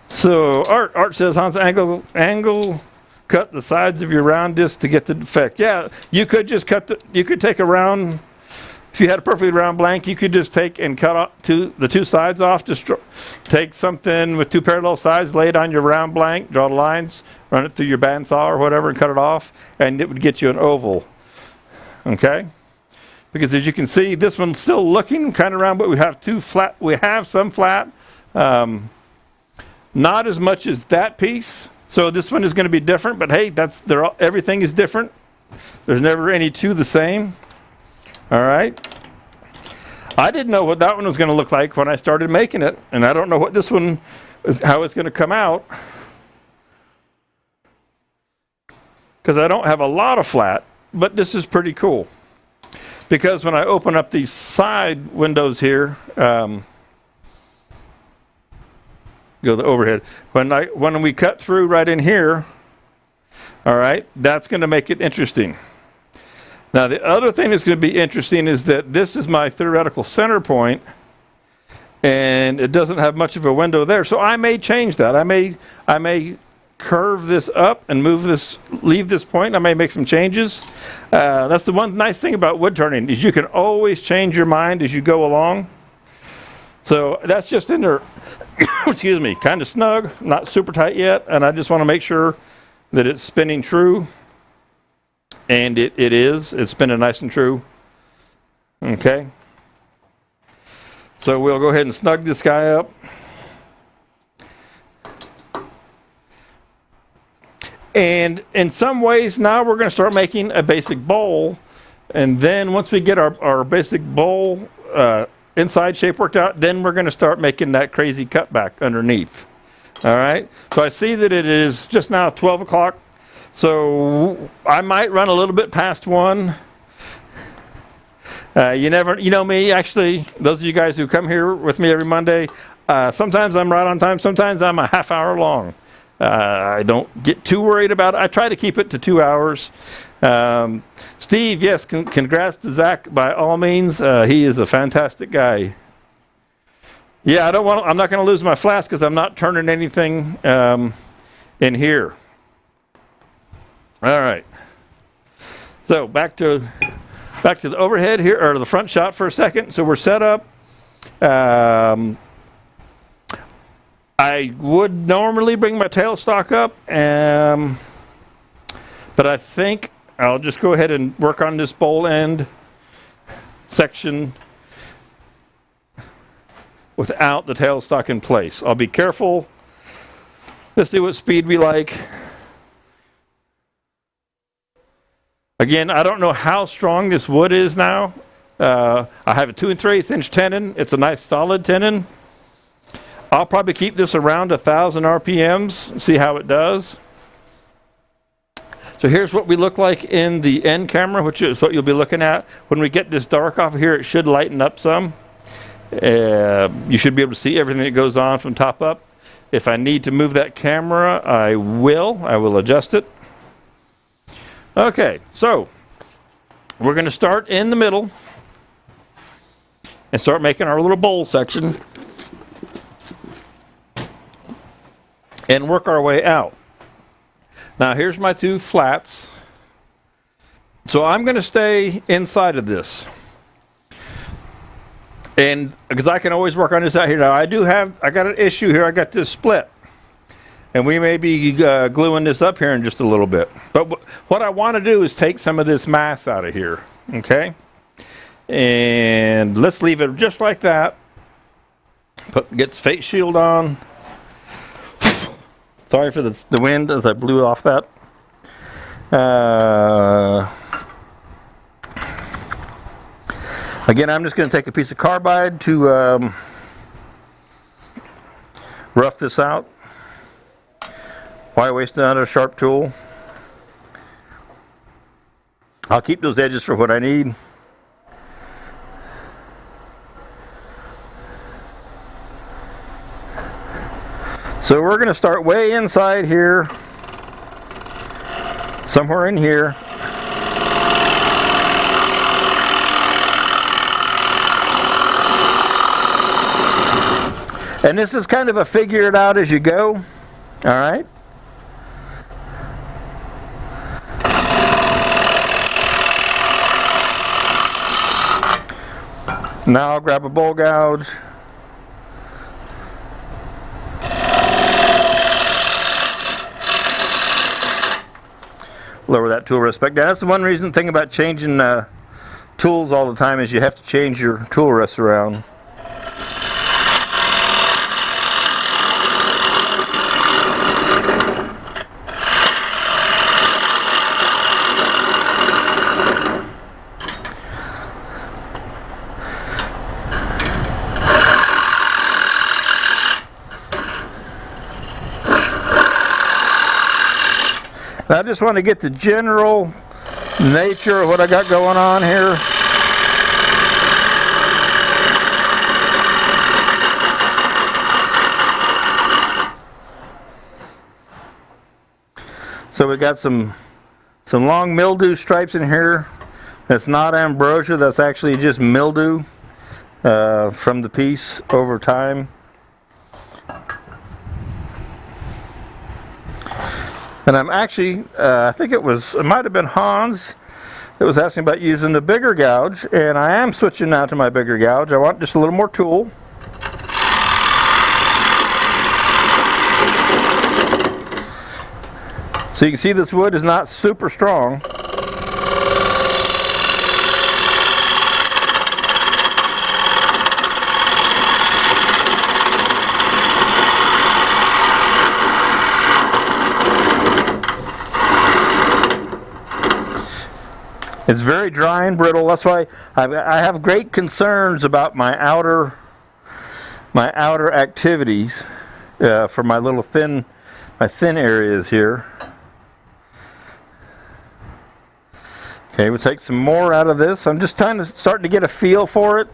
S1: So Art says, Hans, angle cut the sides of your round disc to get the defect. Yeah, you could just you could take a round, if you had a perfectly round blank, you could just take and cut off the two sides off. Just take something with 2 parallel sides, lay it on your round blank, draw the lines, run it through your bandsaw or whatever and cut it off, and it would get you an oval. Okay? Because as you can see, this one's still looking kind of round, but we have some flat. Not as much as that piece. So this one is going to be different, but hey, everything is different. There's never any two the same. All right. I didn't know what that one was going to look like when I started making it, and I don't know what this one how it's going to come out, because I don't have a lot of flat, but this is pretty cool. Because when I open up these side windows here, go the overhead. When we cut through right in here, all right, that's going to make it interesting. Now the other thing that's going to be interesting is that this is my theoretical center point, and it doesn't have much of a window there. So I may change that. I may curve this up and leave this point. I may make some changes. That's the one nice thing about wood turning, is you can always change your mind as you go along. So that's just in there, excuse me, kind of snug, not super tight yet, and I just want to make sure that it's spinning true. And it is. It's spinning nice and true. Okay. So we'll go ahead and snug this guy up. And in some ways now we're going to start making a basic bowl, and then once we get our basic bowl inside shape worked out, then we're going to start making that crazy cutback underneath. All right, so I see that it is just now 12 o'clock, so I might run a little bit past 1. You know me, actually, those of you guys who come here with me every Monday, sometimes I'm right on time, sometimes I'm a half hour long. I don't get too worried about it. I try to keep it to 2 hours. Steve, yes, congrats to Zach by all means. He is a fantastic guy. Yeah, I'm not going to lose my flask because I'm not turning anything in here. All right. So back to the overhead here, or the front shot for a second. So we're set up. I would normally bring my tailstock up, but I think I'll just go ahead and work on this bowl end section without the tailstock in place. I'll be careful. Let's see what speed we like. Again, I don't know how strong this wood is now. I have a 2 3/8 inch tenon. It's a nice solid tenon. I'll probably keep this around 1,000 RPMs, see how it does. So here's what we look like in the end camera, which is what you'll be looking at. When we get this dark off of here, it should lighten up some. You should be able to see everything that goes on from top up. If I need to move that camera, I will adjust it. Okay, so we're going to start in the middle and start making our little bowl section and work our way out. Now here's my 2 flats. So I'm going to stay inside of this, and because I can always work on this out here. Now I got an issue here. I got this split, and we may be gluing this up here in just a little bit. But what I want to do is take some of this mass out of here. Okay, and let's leave it just like that. Get the face shield on. Sorry for the wind as I blew off that. Again, I'm just going to take a piece of carbide to rough this out. Why waste another sharp tool? I'll keep those edges for what I need. So we're going to start way inside here, somewhere in here. And this is kind of a figure it out as you go. All right. Now I'll grab a bowl gouge. Lower that tool rest back down. That's the one thing about changing tools all the time is you have to change your tool rest around. I just want to get the general nature of what I got going on here. So we got some long mildew stripes in here. That's not ambrosia, that's actually just mildew from the piece over time. And I'm actually, I think it might have been Hans that was asking about using the bigger gouge, and I am switching now to my bigger gouge. I want just a little more tool. So you can see this wood is not super strong. It's very dry and brittle. That's why I have great concerns about my outer activities for my little thin areas here. Okay, we'll take some more out of this. I'm just starting to get a feel for it.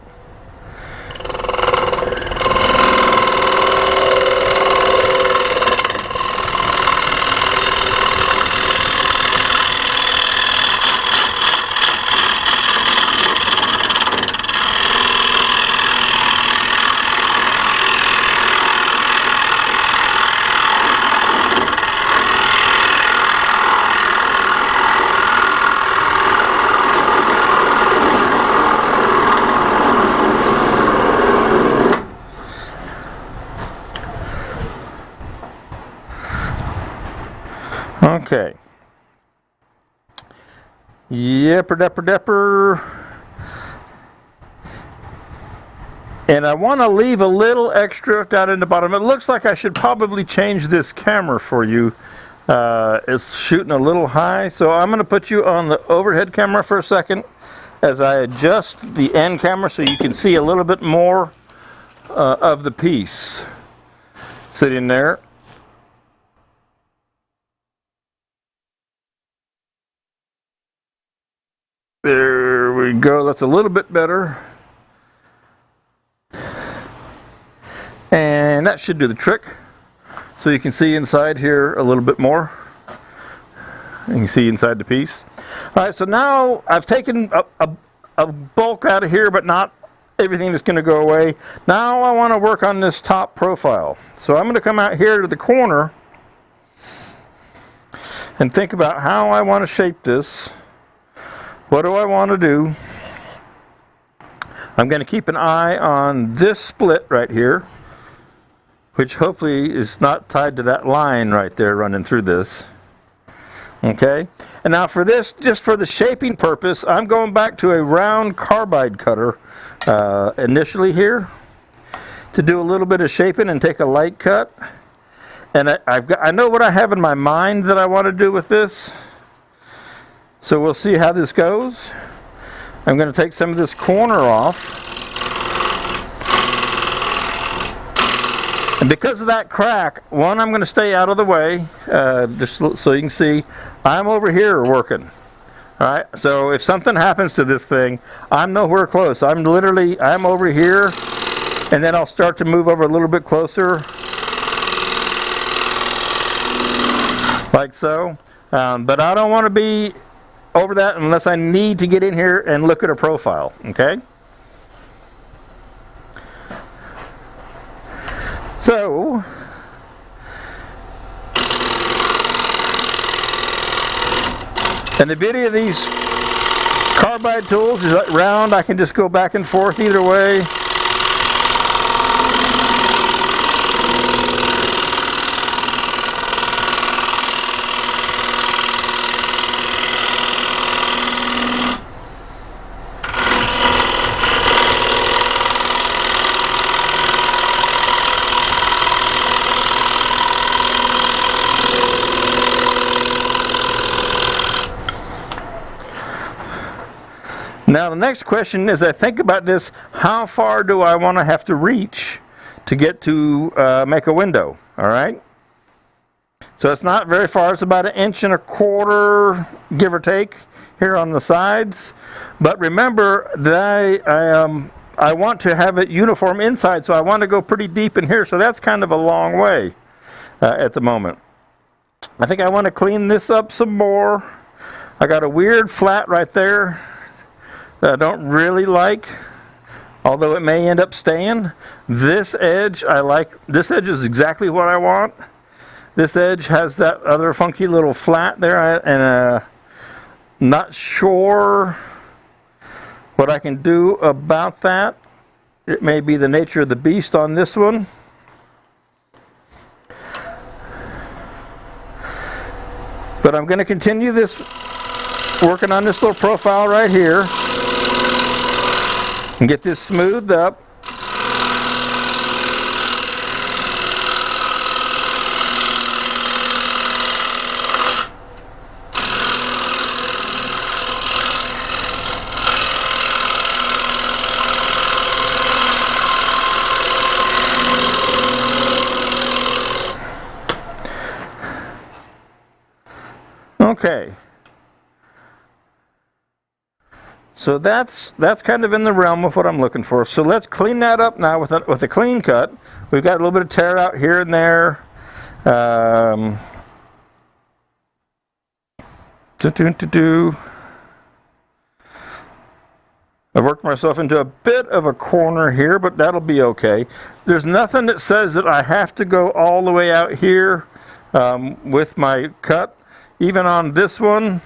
S1: Okay. Yepper depper depper. And I want to leave a little extra down in the bottom. It looks like I should probably change this camera for you. It's shooting a little high, so I'm going to put you on the overhead camera for a second as I adjust the end camera so you can see a little bit more of the piece sitting there. There we go, that's a little bit better. And that should do the trick. So you can see inside here a little bit more. You can see inside the piece. All right, so now I've taken a bulk out of here, but not everything that's going to go away. Now I want to work on this top profile. So I'm going to come out here to the corner and think about how I want to shape this. What do I want to do? I'm going to keep an eye on this split right here, which hopefully is not tied to that line right there running through this. Okay, and now for this, just for the shaping purpose, I'm going back to a round carbide cutter initially here to do a little bit of shaping and take a light cut. And I know what I have in my mind that I want to do with this. So we'll see how this goes. I'm going to take some of this corner off. And because of that crack, one, I'm going to stay out of the way, just so you can see, I'm over here working. All right, so if something happens to this thing, I'm nowhere close. I'm over here, and then I'll start to move over a little bit closer, like so. But I don't want to be over that unless I need to get in here and look at a profile, okay? So, and the beauty of these carbide tools is that round, I can just go back and forth either way. Now the next question is, I think about this, how far do I want to have to reach to get to make a window, all right? So it's not very far, it's about 1.25 inches, give or take, here on the sides. But remember that I want to have it uniform inside, so I want to go pretty deep in here, so that's kind of a long way at the moment. I think I want to clean this up some more. I got a weird flat right there that I don't really like, although it may end up staying. This edge I like. This edge is exactly what I want. This edge has that other funky little flat there, and not sure what I can do about that. It may be the nature of the beast on this one. But I'm going to continue this, working on this little profile right here, and get this smoothed up. Okay. So that's kind of in the realm of what I'm looking for. So let's clean that up now with a clean cut. We've got a little bit of tear out here and there. I've worked myself into a bit of a corner here, but that'll be okay. There's nothing that says that I have to go all the way out here with my cut. Even on this one,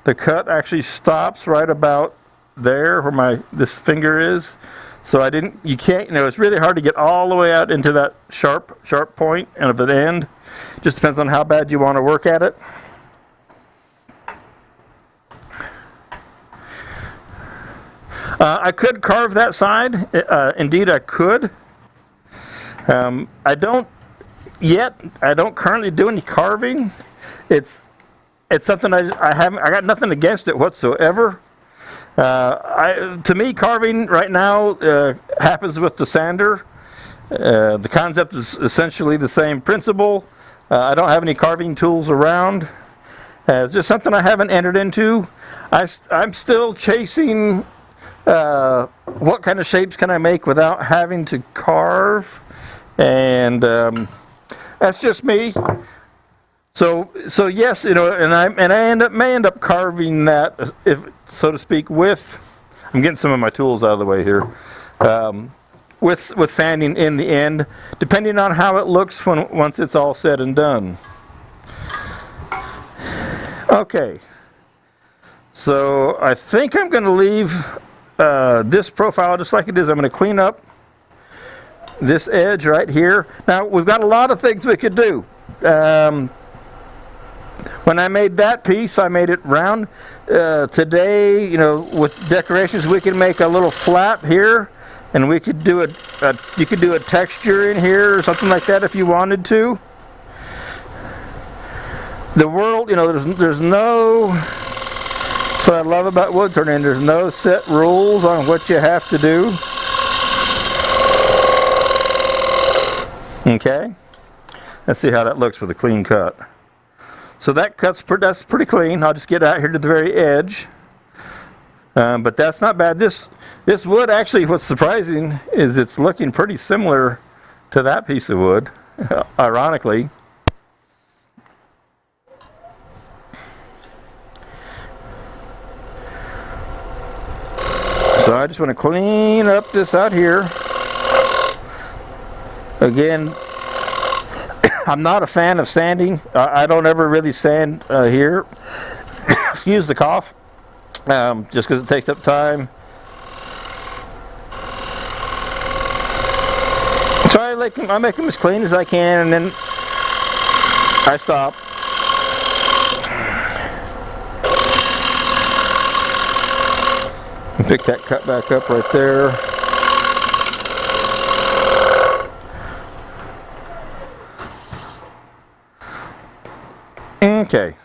S1: the cut actually stops right about there where this finger is. So you can't, it's really hard to get all the way out into that sharp point and of the end. Just depends on how bad you want to work at it. I could carve that side. Indeed, I could. I don't currently do any carving. It's something I got nothing against it whatsoever. To me, carving right now happens with the sander. The concept is essentially the same principle. I don't have any carving tools around. It's just something I haven't entered into. I'm still chasing what kind of shapes can I make without having to carve, and that's just me. So yes, and I may end up carving that, if so to speak, with. I'm getting some of my tools out of the way here. With sanding in the end, depending on how it looks once it's all said and done. Okay. So I think I'm going to leave this profile just like it is. I'm going to clean up this edge right here. Now we've got a lot of things we could do. When I made that piece, I made it round. Today, you know, with decorations, we can make a little flap here, and we could do you could do a texture in here or something like that if you wanted to. The world, you know, there's no. That's what I love about wood turning. There's no set rules on what you have to do. Okay, let's see how that looks with a clean cut. So that's pretty clean. I'll just get out here to the very edge, but that's not bad. This wood actually, what's surprising is it's looking pretty similar to that piece of wood, ironically. So I just want to clean up this out here. Again, I'm not a fan of sanding. I don't ever really sand here. Excuse the cough. Just because it takes up time. So I make them as clean as I can, and then I stop. And pick that cut back up right there. Okay,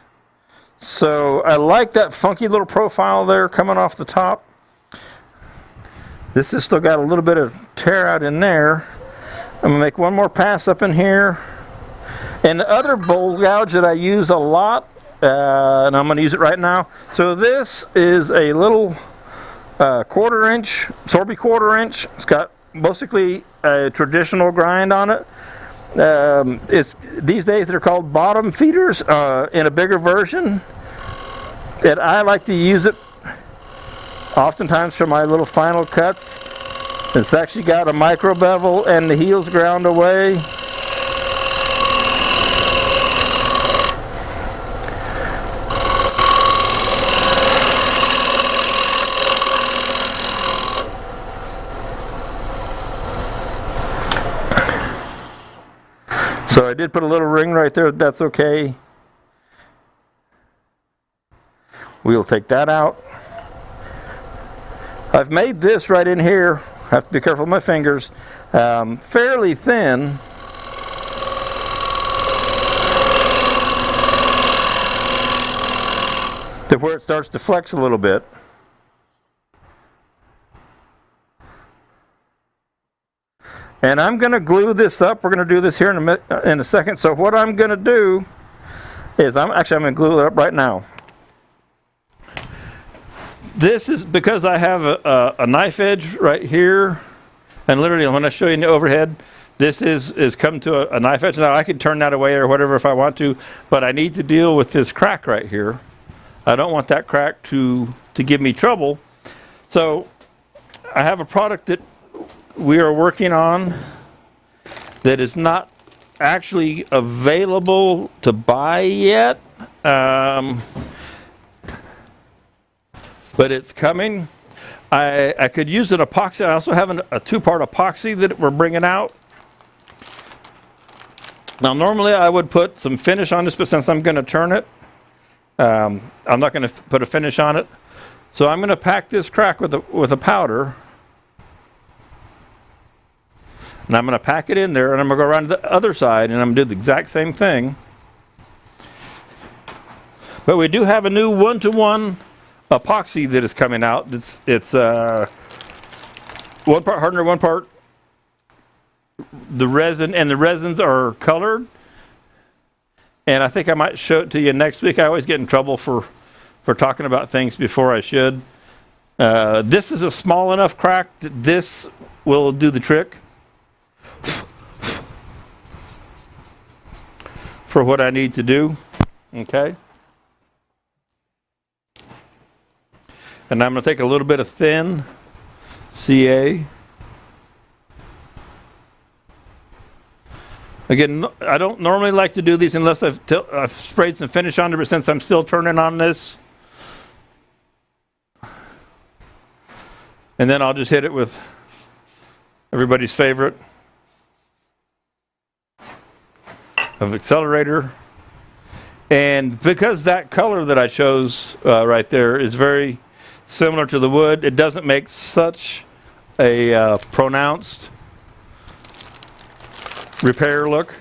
S1: so I like that funky little profile there coming off the top. This has still got a little bit of tear out in there. I'm going to make one more pass up in here. And the other bowl gouge that I use a lot, and I'm going to use it right now. So this is a little 1/4 inch, Sorby 1/4 inch. It's got basically a traditional grind on it. These days they're called bottom feeders in a bigger version. And I like to use it oftentimes for my little final cuts. It's actually got a micro bevel and the heels ground away. So I did put a little ring right there, that's okay. We'll take that out. I've made this right in here, have to be careful with my fingers, fairly thin. To where it starts to flex a little bit. And I'm going to glue this up. We're going to do this here in a second. So what I'm going to do is I'm going to glue it up right now. This is because I have a knife edge right here. And literally when I show you in the overhead, this is come to a knife edge. Now I can turn that away or whatever if I want to, but I need to deal with this crack right here. I don't want that crack to give me trouble. So I have a product that we are working on that is not actually available to buy yet, but it's coming. I could use an epoxy. I also have a 2-part epoxy that we're bringing out. Now normally I would put some finish on this, but since I'm going to turn it, I'm not going to put a finish on it. So I'm going to pack this crack with a powder. And I'm going to pack it in there, and I'm going to go around to the other side, and I'm going to do the exact same thing. But we do have a new 1-to-1 epoxy that is coming out. It's 1 part hardener, 1 part the resin, and the resins are colored. And I think I might show it to you next week. I always get in trouble for talking about things before I should. This is a small enough crack that this will do the trick for what I need to do. Okay. And I'm going to take a little bit of thin CA. Again, I don't normally like to do these unless I've sprayed some finish on it, but since I'm still turning on this, and then I'll just hit it with everybody's favorite of accelerator. And because that color that I chose right there is very similar to the wood, it doesn't make such a pronounced repair look.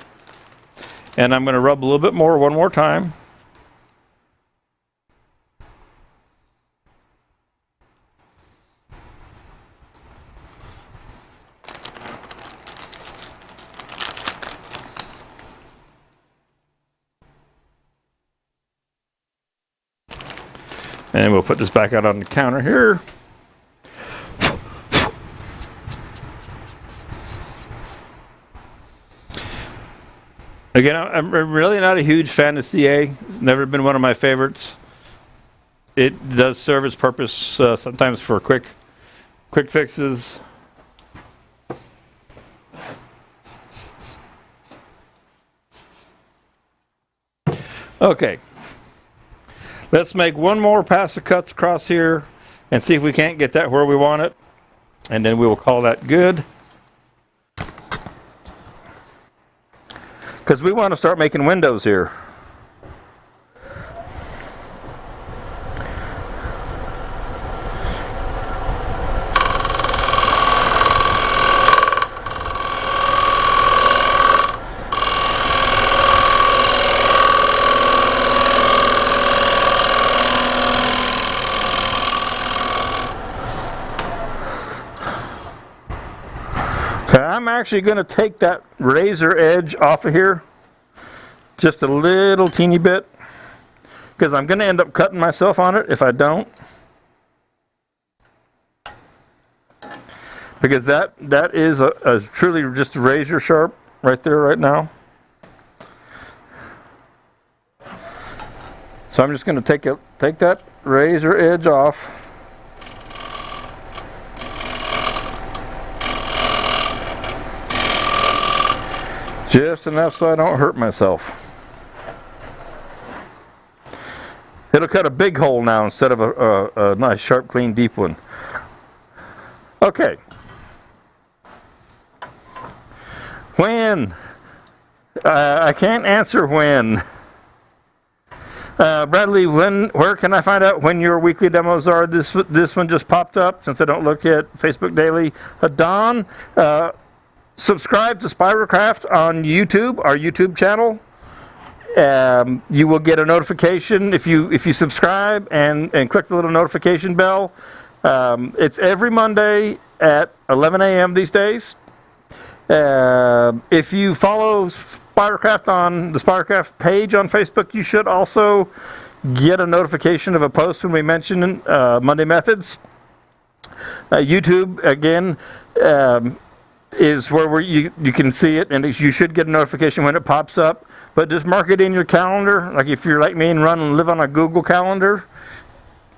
S1: And I'm going to rub a little bit more one more time. And we'll put this back out on the counter here. Again, I'm really not a huge fan of CA. It's never been one of my favorites. It does serve its purpose sometimes for quick fixes. Okay. Let's make one more pass of cuts across here and see if we can't get that where we want it. And then we will call that good. Because we want to start making windows here. I'm actually going to take that razor edge off of here just a little teeny bit because I'm going to end up cutting myself on it if I don't, because that is a truly just razor sharp right there right now. So I'm just going to take that razor edge off. Just enough so I don't hurt myself. It'll cut a big hole now instead of a nice, sharp, clean, deep one. Okay. When? I can't answer when. Bradley, where can I find out when your weekly demos are? This one just popped up since I don't look at Facebook daily. Don, subscribe to Spiracraft on YouTube, our YouTube channel. You will get a notification if you subscribe and click the little notification bell. It's every Monday at 11 a.m. these days. If you follow Spiracraft on the Spiracraft page on Facebook, you should also get a notification of a post when we mention Monday methods. YouTube, again, is where you can see it, and you should get a notification when it pops up. But just mark it in your calendar. Like if you're like me and live on a Google Calendar,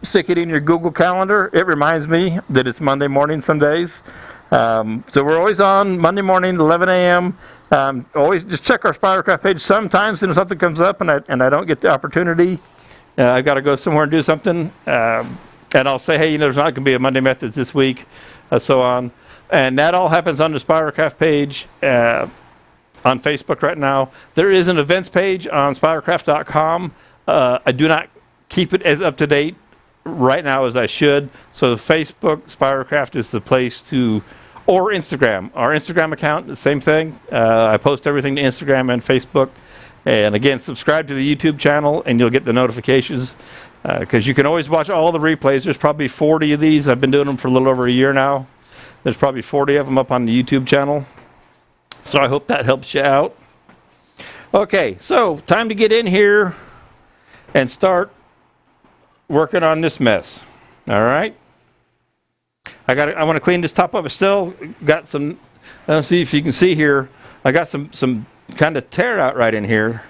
S1: stick it in your Google Calendar. It reminds me that it's Monday morning some days. So we're always on Monday morning, 11 a.m. Always just check our Spiracraft page. Sometimes something comes up and I don't get the opportunity, I've got to go somewhere and do something, and I'll say, hey, there's not going to be a Monday Methods this week, so on. And that all happens on the Spiracraft page on Facebook right now. There is an events page on spiracraft.com. I do not keep it as up to date right now as I should. So Facebook, Spiracraft is the place to, or Instagram. Our Instagram account, the same thing. I post everything to Instagram and Facebook. And again, subscribe to the YouTube channel and you'll get the notifications, because you can always watch all the replays. There's probably 40 of these. I've been doing them for a little over a year now. There's probably 40 of them up on the YouTube channel. So I hope that helps you out. Okay, so time to get in here and start working on this mess. All right. I want to clean this top up. I still got some, let's see if you can see here. I got some kind of tear out right in here.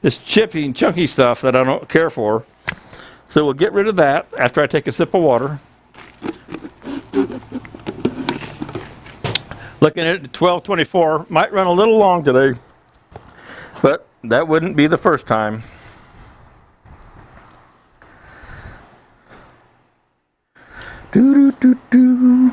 S1: This chippy and chunky stuff that I don't care for. So we'll get rid of that after I take a sip of water. Looking at 12:24, might run a little long today, but that wouldn't be the first time. Do do do do.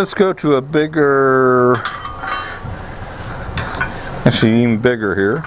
S1: let's go to a bigger, actually even bigger here.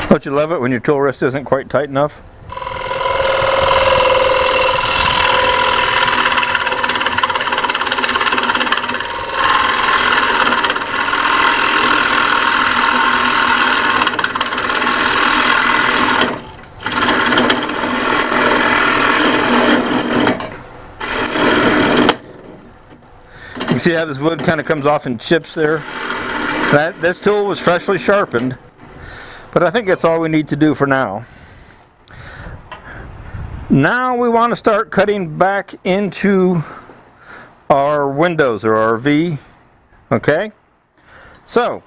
S1: Don't you love it when your tool rest isn't quite tight enough? You see how this wood kind of comes off in chips there? This tool was freshly sharpened. But I think that's all we need to do for now. Now we want to start cutting back into our windows or our V. Okay? So,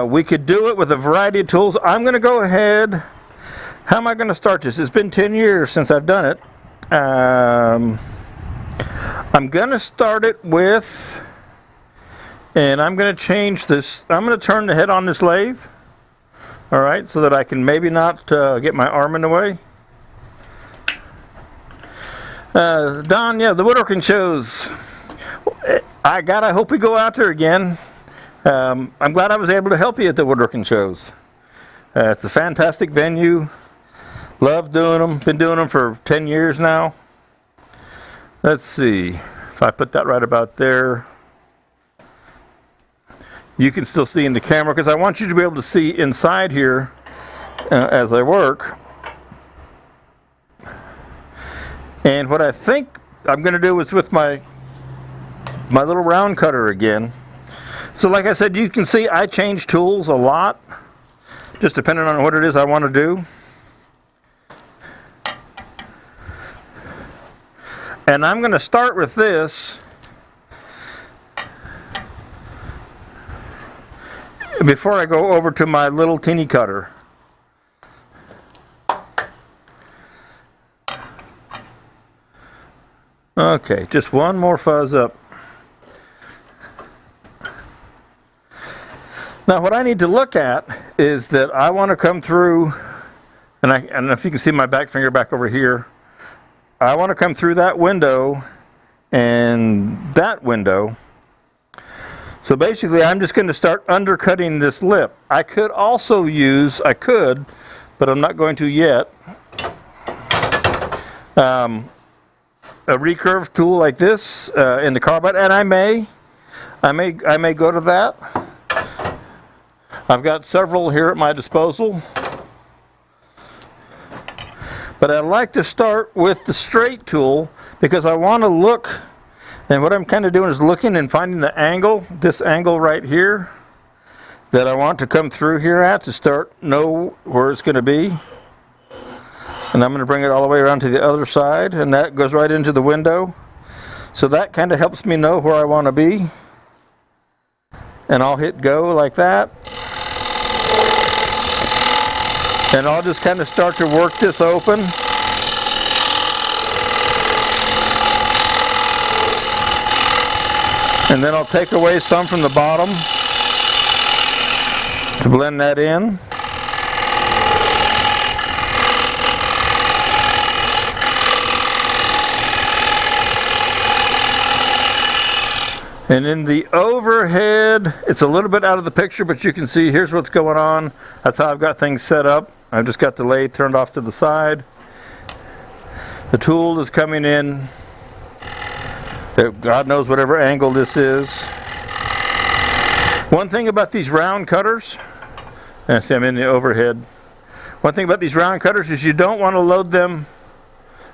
S1: we could do it with a variety of tools. I'm going to go ahead. How am I going to start this? It's been 10 years since I've done it. I'm going to start it with, and I'm going to change this. I'm going to turn the head on this lathe. All right, so that I can maybe not get my arm in the way. Don, yeah, the woodworking shows. I hope we go out there again. I'm glad I was able to help you at the woodworking shows. It's a fantastic venue. Love doing them. Been doing them for 10 years now. Let's see if I put that right about there. You can still see in the camera because I want you to be able to see inside here as I work. And what I think I'm going to do is with my little round cutter again. So like I said, you can see I change tools a lot, just depending on what it is I want to do. And I'm going to start with this before I go over to my little teeny cutter. Okay, just one more fuzz up. Now what I need to look at is that I want to come through, and I don't know if you can see my back finger back over here. I want to come through that window and that window. So basically I'm just going to start undercutting this lip. I could also use, but I'm not going to yet, a recurve tool like this in the carbide, and I may go to that. I've got several here at my disposal. But I like to start with the straight tool because I want to look. And what I'm kind of doing is looking and finding the angle, this angle right here, that I want to come through here at to know where it's going to be. And I'm going to bring it all the way around to the other side, and that goes right into the window. So that kind of helps me know where I want to be. And I'll hit go like that. And I'll just kind of start to work this open. And then I'll take away some from the bottom to blend that in. And in the overhead, it's a little bit out of the picture, but you can see here's what's going on. That's how I've got things set up. I've just got the lathe turned off to the side. The tool is coming in. God knows whatever angle this is. One thing about these round cutters, and see I'm in the overhead. One thing about these round cutters is you don't want to load them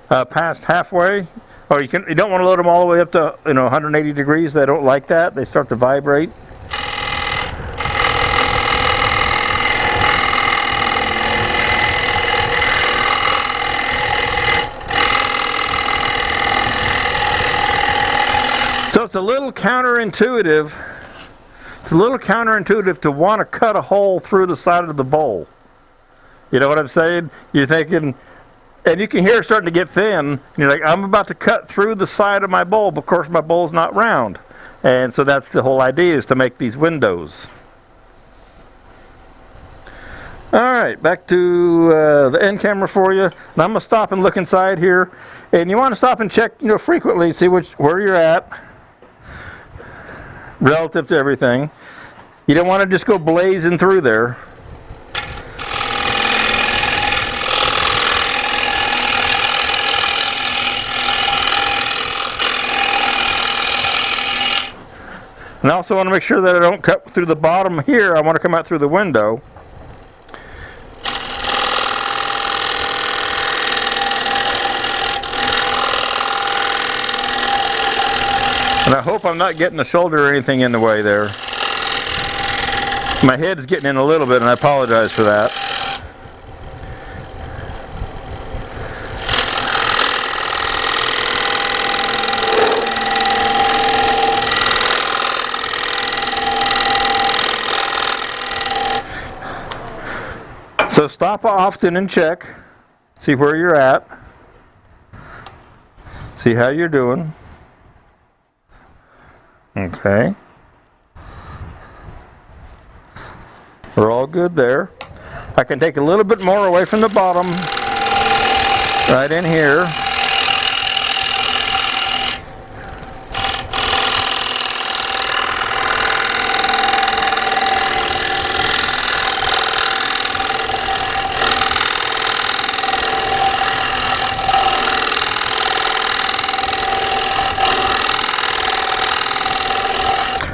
S1: past halfway, or you don't want to load them all the way up to 180 degrees. They don't like that. They start to vibrate. So it's a little counterintuitive. It's a little counterintuitive to want to cut a hole through the side of the bowl. You know what I'm saying? You're thinking, and you can hear it starting to get thin, and you're like, I'm about to cut through the side of my bowl, but of course my bowl's not round. And so that's the whole idea, is to make these windows. Alright, back to the end camera for you. And I'm going to stop and look inside here. And you want to stop and check, frequently, see where you're at relative to everything. You don't want to just go blazing through there. And I also want to make sure that I don't cut through the bottom here. I want to come out through the window. And I hope I'm not getting a shoulder or anything in the way there. My head's getting in a little bit, and I apologize for that. So stop often and check. See where you're at. See how you're doing. Okay. We're all good there. I can take a little bit more away from the bottom. Right in here.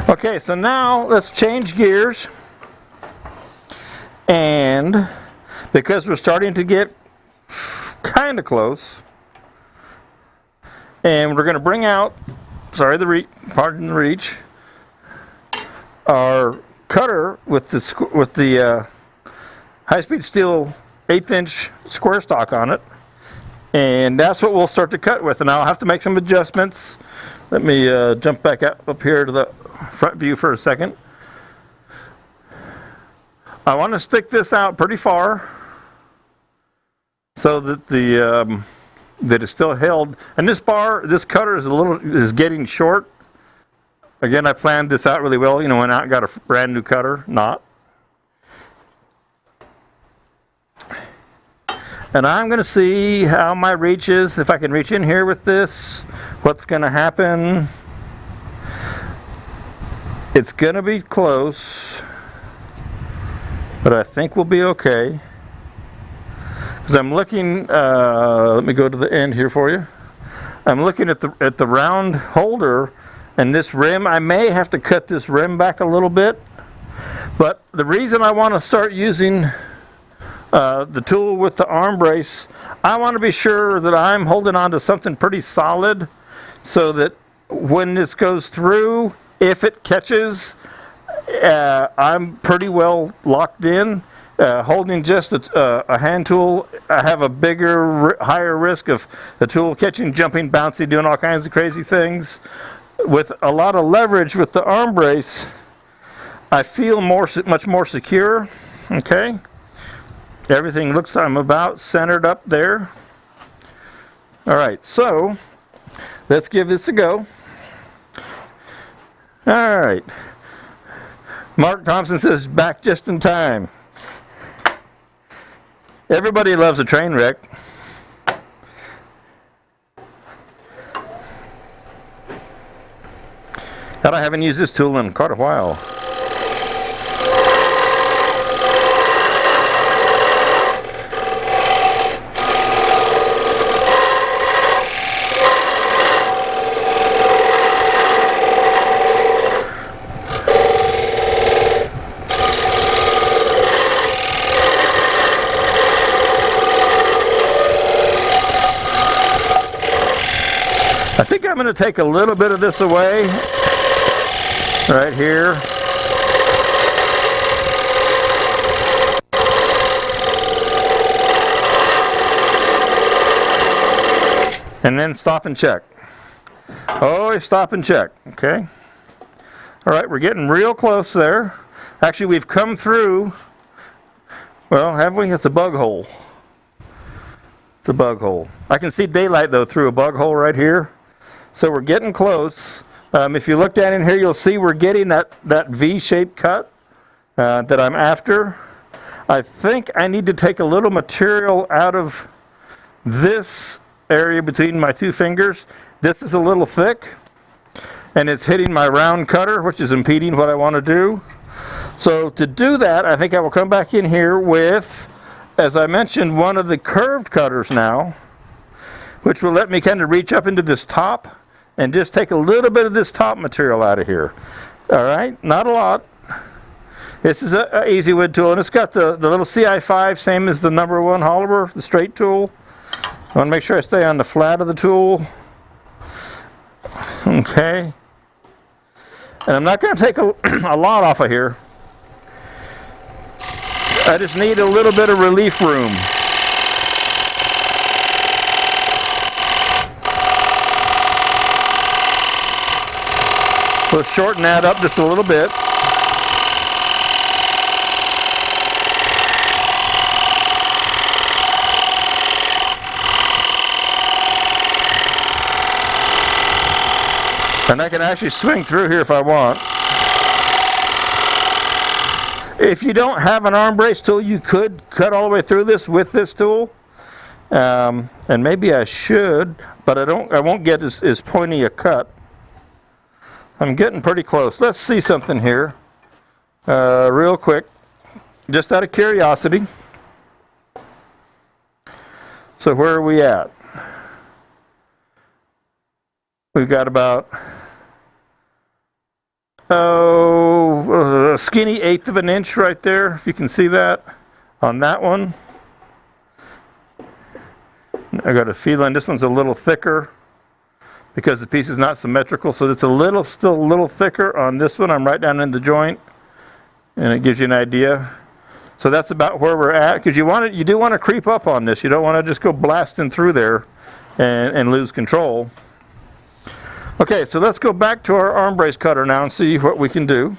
S1: Okay, so now let's change gears, and because we're starting to get kind of close, and we're going to bring out, pardon the reach, our cutter with the high-speed steel 1/8" square stock on it, and that's what we'll start to cut with. And I'll have to make some adjustments. Let me jump back up here to the front view for a second. I want to stick this out pretty far so that that it's still held. And this cutter is getting short. Again, I planned this out really well. Went out and got a brand new cutter, not. And I'm going to see how my reach is, if I can reach in here with this, what's going to happen. It's going to be close, but I think we'll be okay. Because I'm looking, let me go to the end here for you. I'm looking at the round holder, and this rim, I may have to cut this rim back a little bit. But the reason I want to start using the tool with the arm brace, I want to be sure that I'm holding on to something pretty solid, so that when this goes through, if it catches, I'm pretty well locked in. Holding just a hand tool, I have a higher risk of the tool catching, jumping, bouncing, doing all kinds of crazy things. With a lot of leverage with the arm brace, I feel much more secure. Okay. Everything looks, I'm about centered up there. All right, so let's give this a go. All right. Mark Thompson says, back just in time. Everybody loves a train wreck. God, I haven't used this tool in quite a while. I think I'm going to take a little bit of this away right here. And then stop and check. Always stop and check, okay? All right, we're getting real close there. Actually, we've come through, well, have we? It's a bug hole. It's a bug hole. I can see daylight, though, through a bug hole right here. So we're getting close. If you look down in here, you'll see we're getting that V-shaped cut that I'm after. I think I need to take a little material out of this area between my two fingers. This is a little thick, and it's hitting my round cutter, which is impeding what I want to do. So to do that, I think I will come back in here with, as I mentioned, one of the curved cutters now, which will let me kind of reach up into this top and just take a little bit of this top material out of here. All right, not a lot. This is an easy wood tool, and it's got the little CI5, same as the number 1 Holliver, the straight tool. I want to make sure I stay on the flat of the tool. Okay. And I'm not going to take a lot off of here. I just need a little bit of relief room. We'll shorten that up just a little bit. And I can actually swing through here if I want. If you don't have an arm brace tool, you could cut all the way through this with this tool. And maybe I should, but I won't get as pointy a cut. I'm getting pretty close. Let's see something here real quick, just out of curiosity. So where are we at? We've got about a skinny 1/8 of an inch right there, if you can see that on that one. I got a feeling this one's a little thicker because the piece is not symmetrical, so it's still a little thicker on this one. I'm right down in the joint, and it gives you an idea. So that's about where we're at, because you do want to creep up on this. You don't want to just go blasting through there and lose control. Okay, so let's go back to our arm brace cutter now and see what we can do.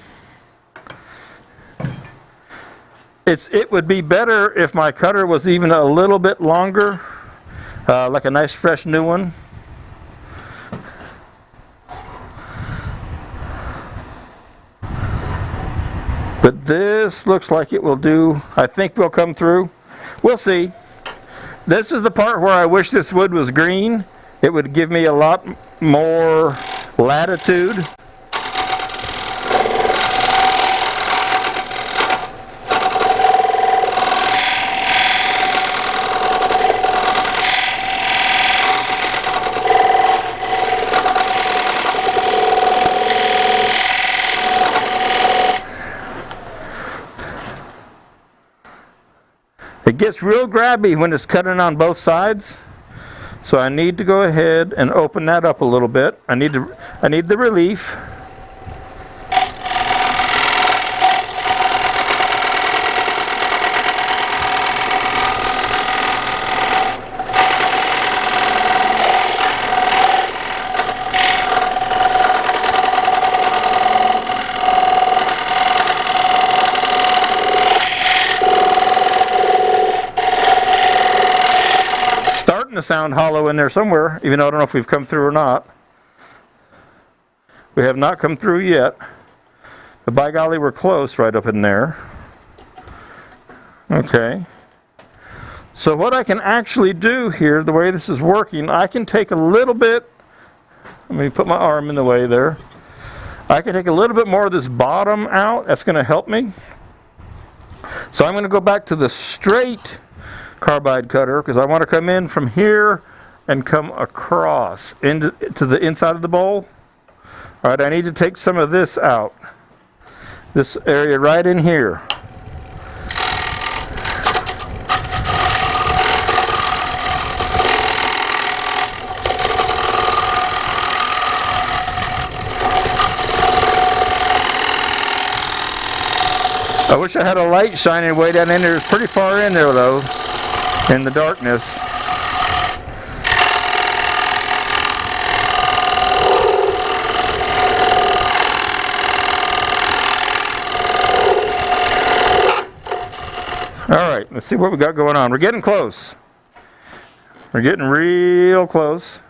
S1: It would be better if my cutter was even a little bit longer, like a nice fresh new one. But this looks like it will do. I think we'll come through. We'll see. This is the part where I wish this wood was green. It would give me a lot more latitude. It gets real grabby when it's cutting on both sides. So I need to go ahead and open that up a little bit. I need the relief. To sound hollow in there somewhere, even though I don't know if we've come through or not. We have not come through yet, but by golly, we're close right up in there. Okay, so what I can actually do here, the way this is working, I can take a little bit, let me put my arm in the way there. I can take a little bit more of this bottom out. That's going to help me. So I'm going to go back to the straight carbide cutter, because I want to come in from here and come across into the inside of the bowl. All right, I need to take some of this out. This area right in here. I wish I had a light shining way down in there. It's pretty far in there though, in the darkness. let's see what we got going on. We're getting close. We're getting real close.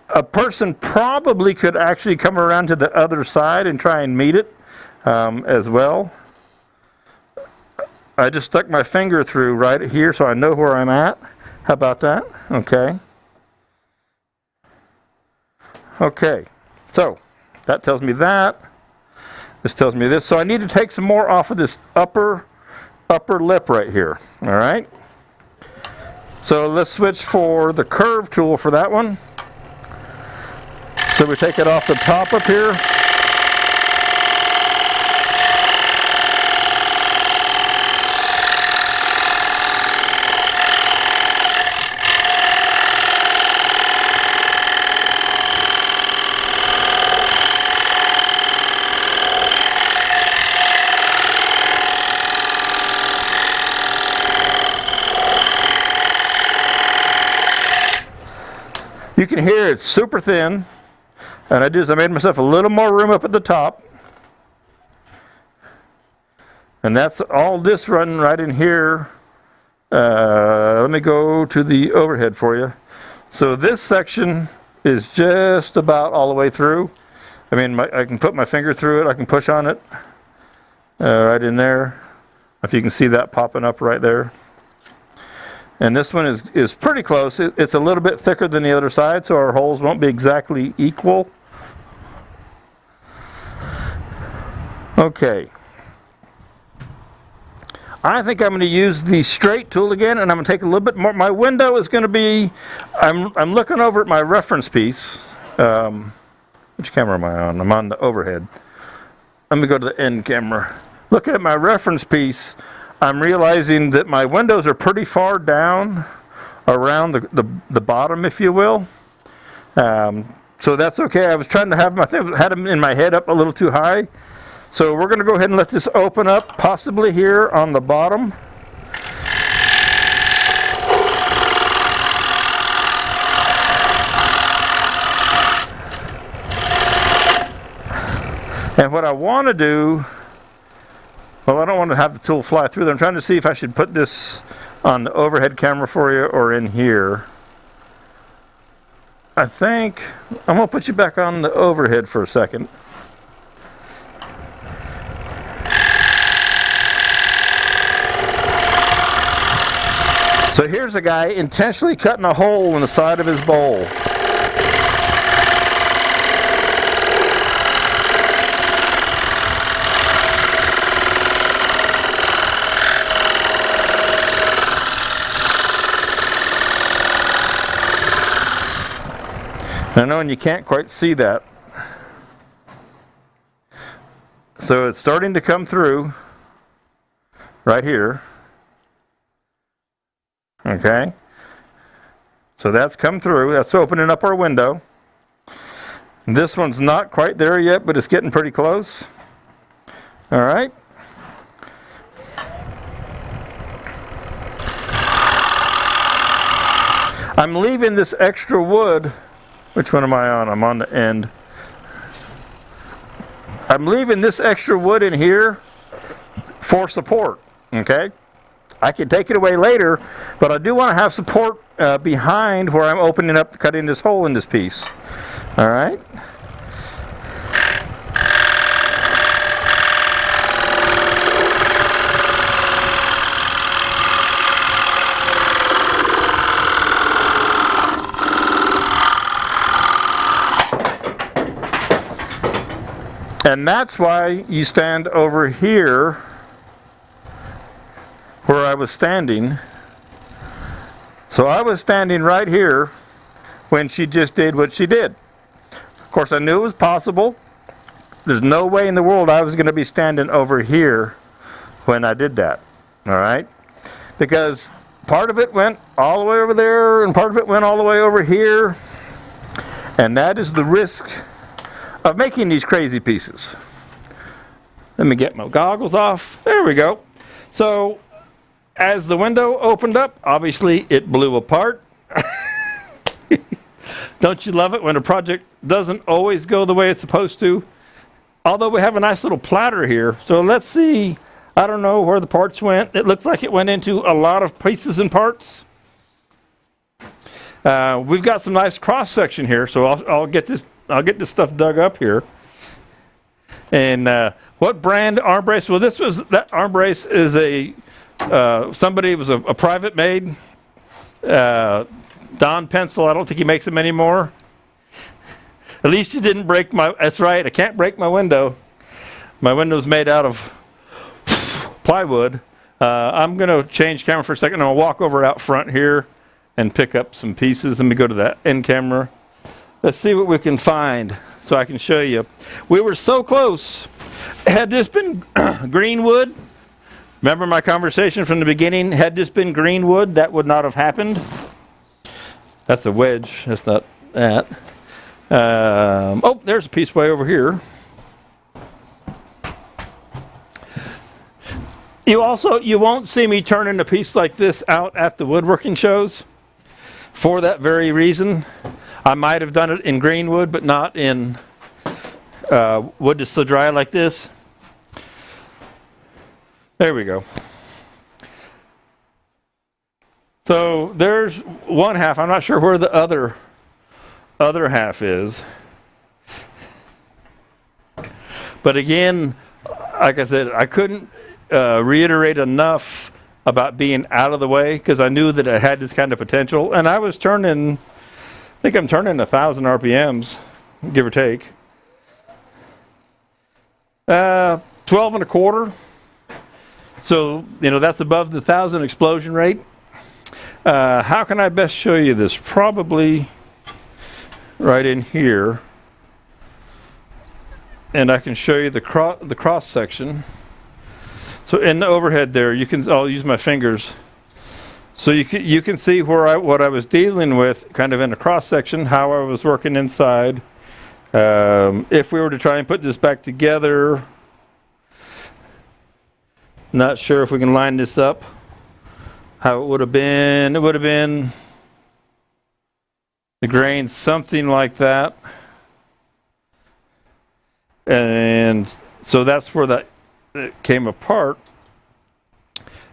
S1: A person probably could actually come around to the other side and try and meet it as well. I just stuck my finger through right here so I know where I'm at. How about that? Okay. Okay, so that tells me that. This tells me this. So I need to take some more off of this upper lip right here. All right. So let's switch for the curve tool for that one. So we take it off the top up here. You can hear it's super thin, and I made myself a little more room up at the top, and that's all this running right in here. Let me go to the overhead for you. So this section is just about all the way through. I mean, I can put my finger through it, I can push on it right in there, if you can see that popping up right there. And this one is pretty close. It's a little bit thicker than the other side, so our holes won't be exactly equal. Okay. I think I'm going to use the straight tool again, and I'm going to take a little bit more. My window is going to be, I'm looking over at my reference piece. Which camera am I on? I'm on the overhead. Let me go to the end camera. Looking at my reference piece, I'm realizing that my windows are pretty far down around the bottom, if you will. So that's okay. I was trying to have had them in my head up a little too high. So we're going to go ahead and let this open up, possibly here on the bottom. And what I want to do, well, I don't want to have the tool fly through there. I'm trying to see if I should put this on the overhead camera for you or in here. I think I'm going to put you back on the overhead for a second. So here's a guy intentionally cutting a hole in the side of his bowl. I know, and you can't quite see that. So it's starting to come through right here. Okay. So that's come through. That's opening up our window. This one's not quite there yet, but it's getting pretty close. All right. I'm leaving this extra wood. Which one am I on? I'm on the end. I'm leaving this extra wood in here for support, okay? I can take it away later, but I do want to have support behind where I'm opening up, cutting this hole in this piece. All right? And that's why you stand over here where I was standing. So I was standing right here when she just did what she did. Of course, I knew it was possible. There's no way in the world I was going to be standing over here when I did that. All right? Because part of it went all the way over there and part of it went all the way over here. And that is the risk of making these crazy pieces. Let me get my goggles off. There we go. So as the window opened up, obviously it blew apart. Don't you love it when a project doesn't always go the way it's supposed to? Although we have a nice little platter here. So let's see. I don't know where the parts went. It looks like it went into a lot of pieces and parts. We've got some nice cross section here, so I'll get this stuff dug up here. And what brand arm brace? Well, that arm brace is somebody, it was a private made. Don Pencil, I don't think he makes them anymore. At least you didn't break that's right, I can't break my window. My window's made out of plywood. I'm gonna change camera for a second. I'll walk over out front here and pick up some pieces. Let me go to that end camera. Let's see what we can find so I can show you. We were so close. Had this been green wood, remember my conversation from the beginning, had this been green wood, that would not have happened. That's a wedge, that's not that. Oh, there's a piece way over here. You won't see me turning a piece like this out at the woodworking shows for that very reason. I might have done it in green wood, but not in wood that's so dry like this. There we go. So there's one half. I'm not sure where the other half is. But again, like I said, I couldn't reiterate enough about being out of the way because I knew that it had this kind of potential. And I was turning, I think I'm turning 1,000 RPMs, give or take. 12 and a quarter. So, that's above the 1,000 explosion rate. How can I best show you this? Probably right in here. And I can show you the cross section. So in the overhead there, I'll use my fingers. So you can see what I was dealing with kind of in the cross section, how I was working inside. If we were to try and put this back together, not sure if we can line this up. How it would have been the grain, something like that. And so that's where it came apart.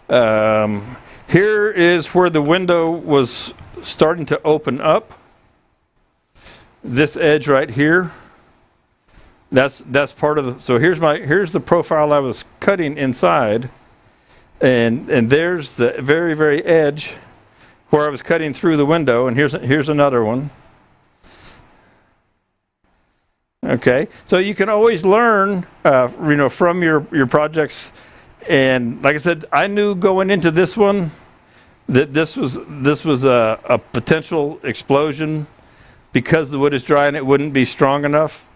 S1: Here is where the window was starting to open up. This edge right here. That's part of the. So here's the profile I was cutting inside, and there's the very, very edge where I was cutting through the window. And here's another one. Okay, so you can always learn, from your projects. And like I said, I knew going into this one that this was a potential explosion because the wood is dry and it wouldn't be strong enough.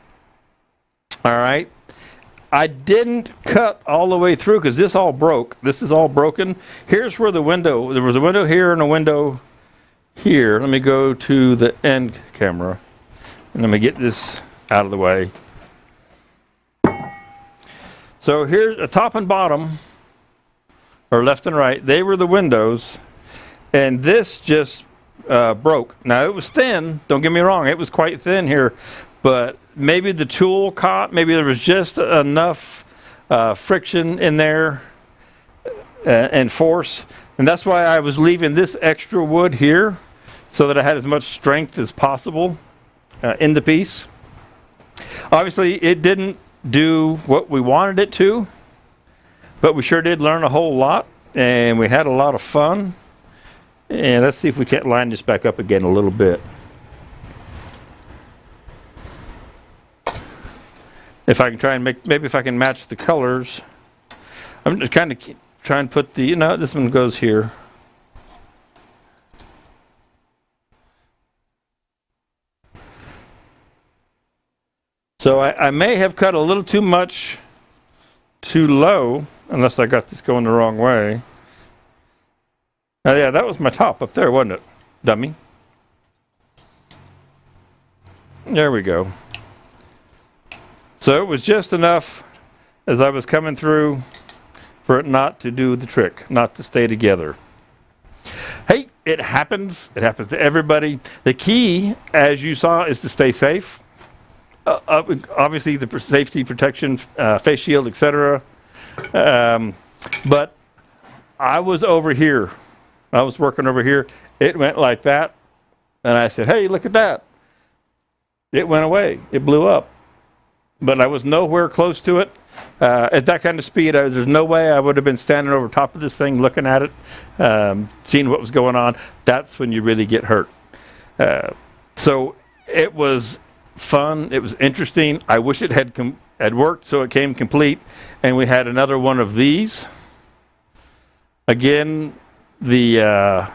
S1: All right, I didn't cut all the way through because this all broke. This is all broken. Here's where there was a window here and a window here. Let me go to the end camera and let me get this out of the way. So here's a top and bottom, or left and right. They were the windows, and this just broke. Now it was thin. Don't get me wrong; it was quite thin here, but maybe the tool caught. Maybe there was just enough friction in there and force, and that's why I was leaving this extra wood here, so that I had as much strength as possible in the piece. Obviously, it didn't do what we wanted it to, but we sure did learn a whole lot, and we had a lot of fun. And let's see if we can't line this back up again a little bit. If I can try and maybe if I can match the colors. I'm just kind of trying to put this one goes here. So I may have cut a little too much too low, unless I got this going the wrong way. Oh yeah, that was my top up there, wasn't it, dummy? There we go. So it was just enough as I was coming through for it not to do the trick, not to stay together. Hey, it happens. It happens to everybody. The key, as you saw, is to stay safe. Obviously, the safety protection, face shield, etc. But I was over here. I was working over here. It went like that. And I said, hey, look at that. It went away. It blew up. But I was nowhere close to it. At that kind of speed, there's no way I would have been standing over top of this thing looking at it, seeing what was going on. That's when you really get hurt. So it was fun. It was interesting. I wish it had worked so it came complete. And we had another one of these. Again, the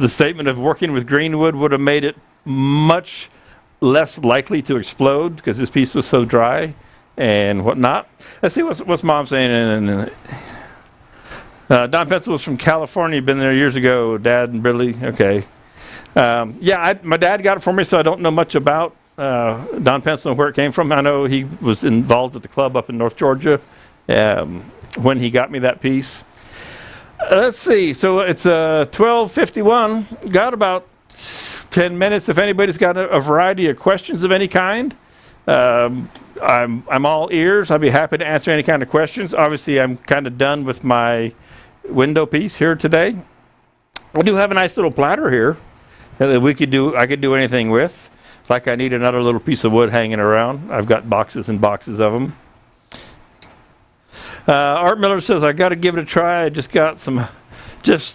S1: statement of working with green wood would have made it much less likely to explode because this piece was so dry and whatnot. Let's see what's Mom saying. Don Pencil was from California. Been there years ago. Dad and Billy. Okay. My dad got it for me, so I don't know much about Don Pencil and where it came from. I know he was involved with the club up in North Georgia when he got me that piece. Let's see. So it's 12:51. Got about 10 minutes. If anybody's got a variety of questions of any kind, I'm all ears. I'll be happy to answer any kind of questions. Obviously, I'm kind of done with my window piece here today. I do have a nice little platter here that I could do anything with. Like I need another little piece of wood hanging around. I've got boxes and boxes of them. Art Miller says, I got to give it a try. I just got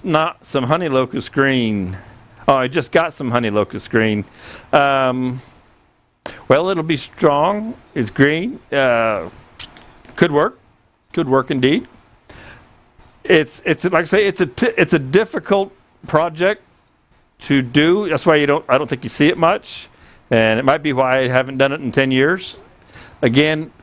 S1: not some honey locust green. Oh, I just got some honey locust green. Well, it'll be strong. It's green. Could work. Could work indeed. It's like I say, it's a difficult project to do. That's why I don't think you see it much. And it might be why I haven't done it in 10 years. Again,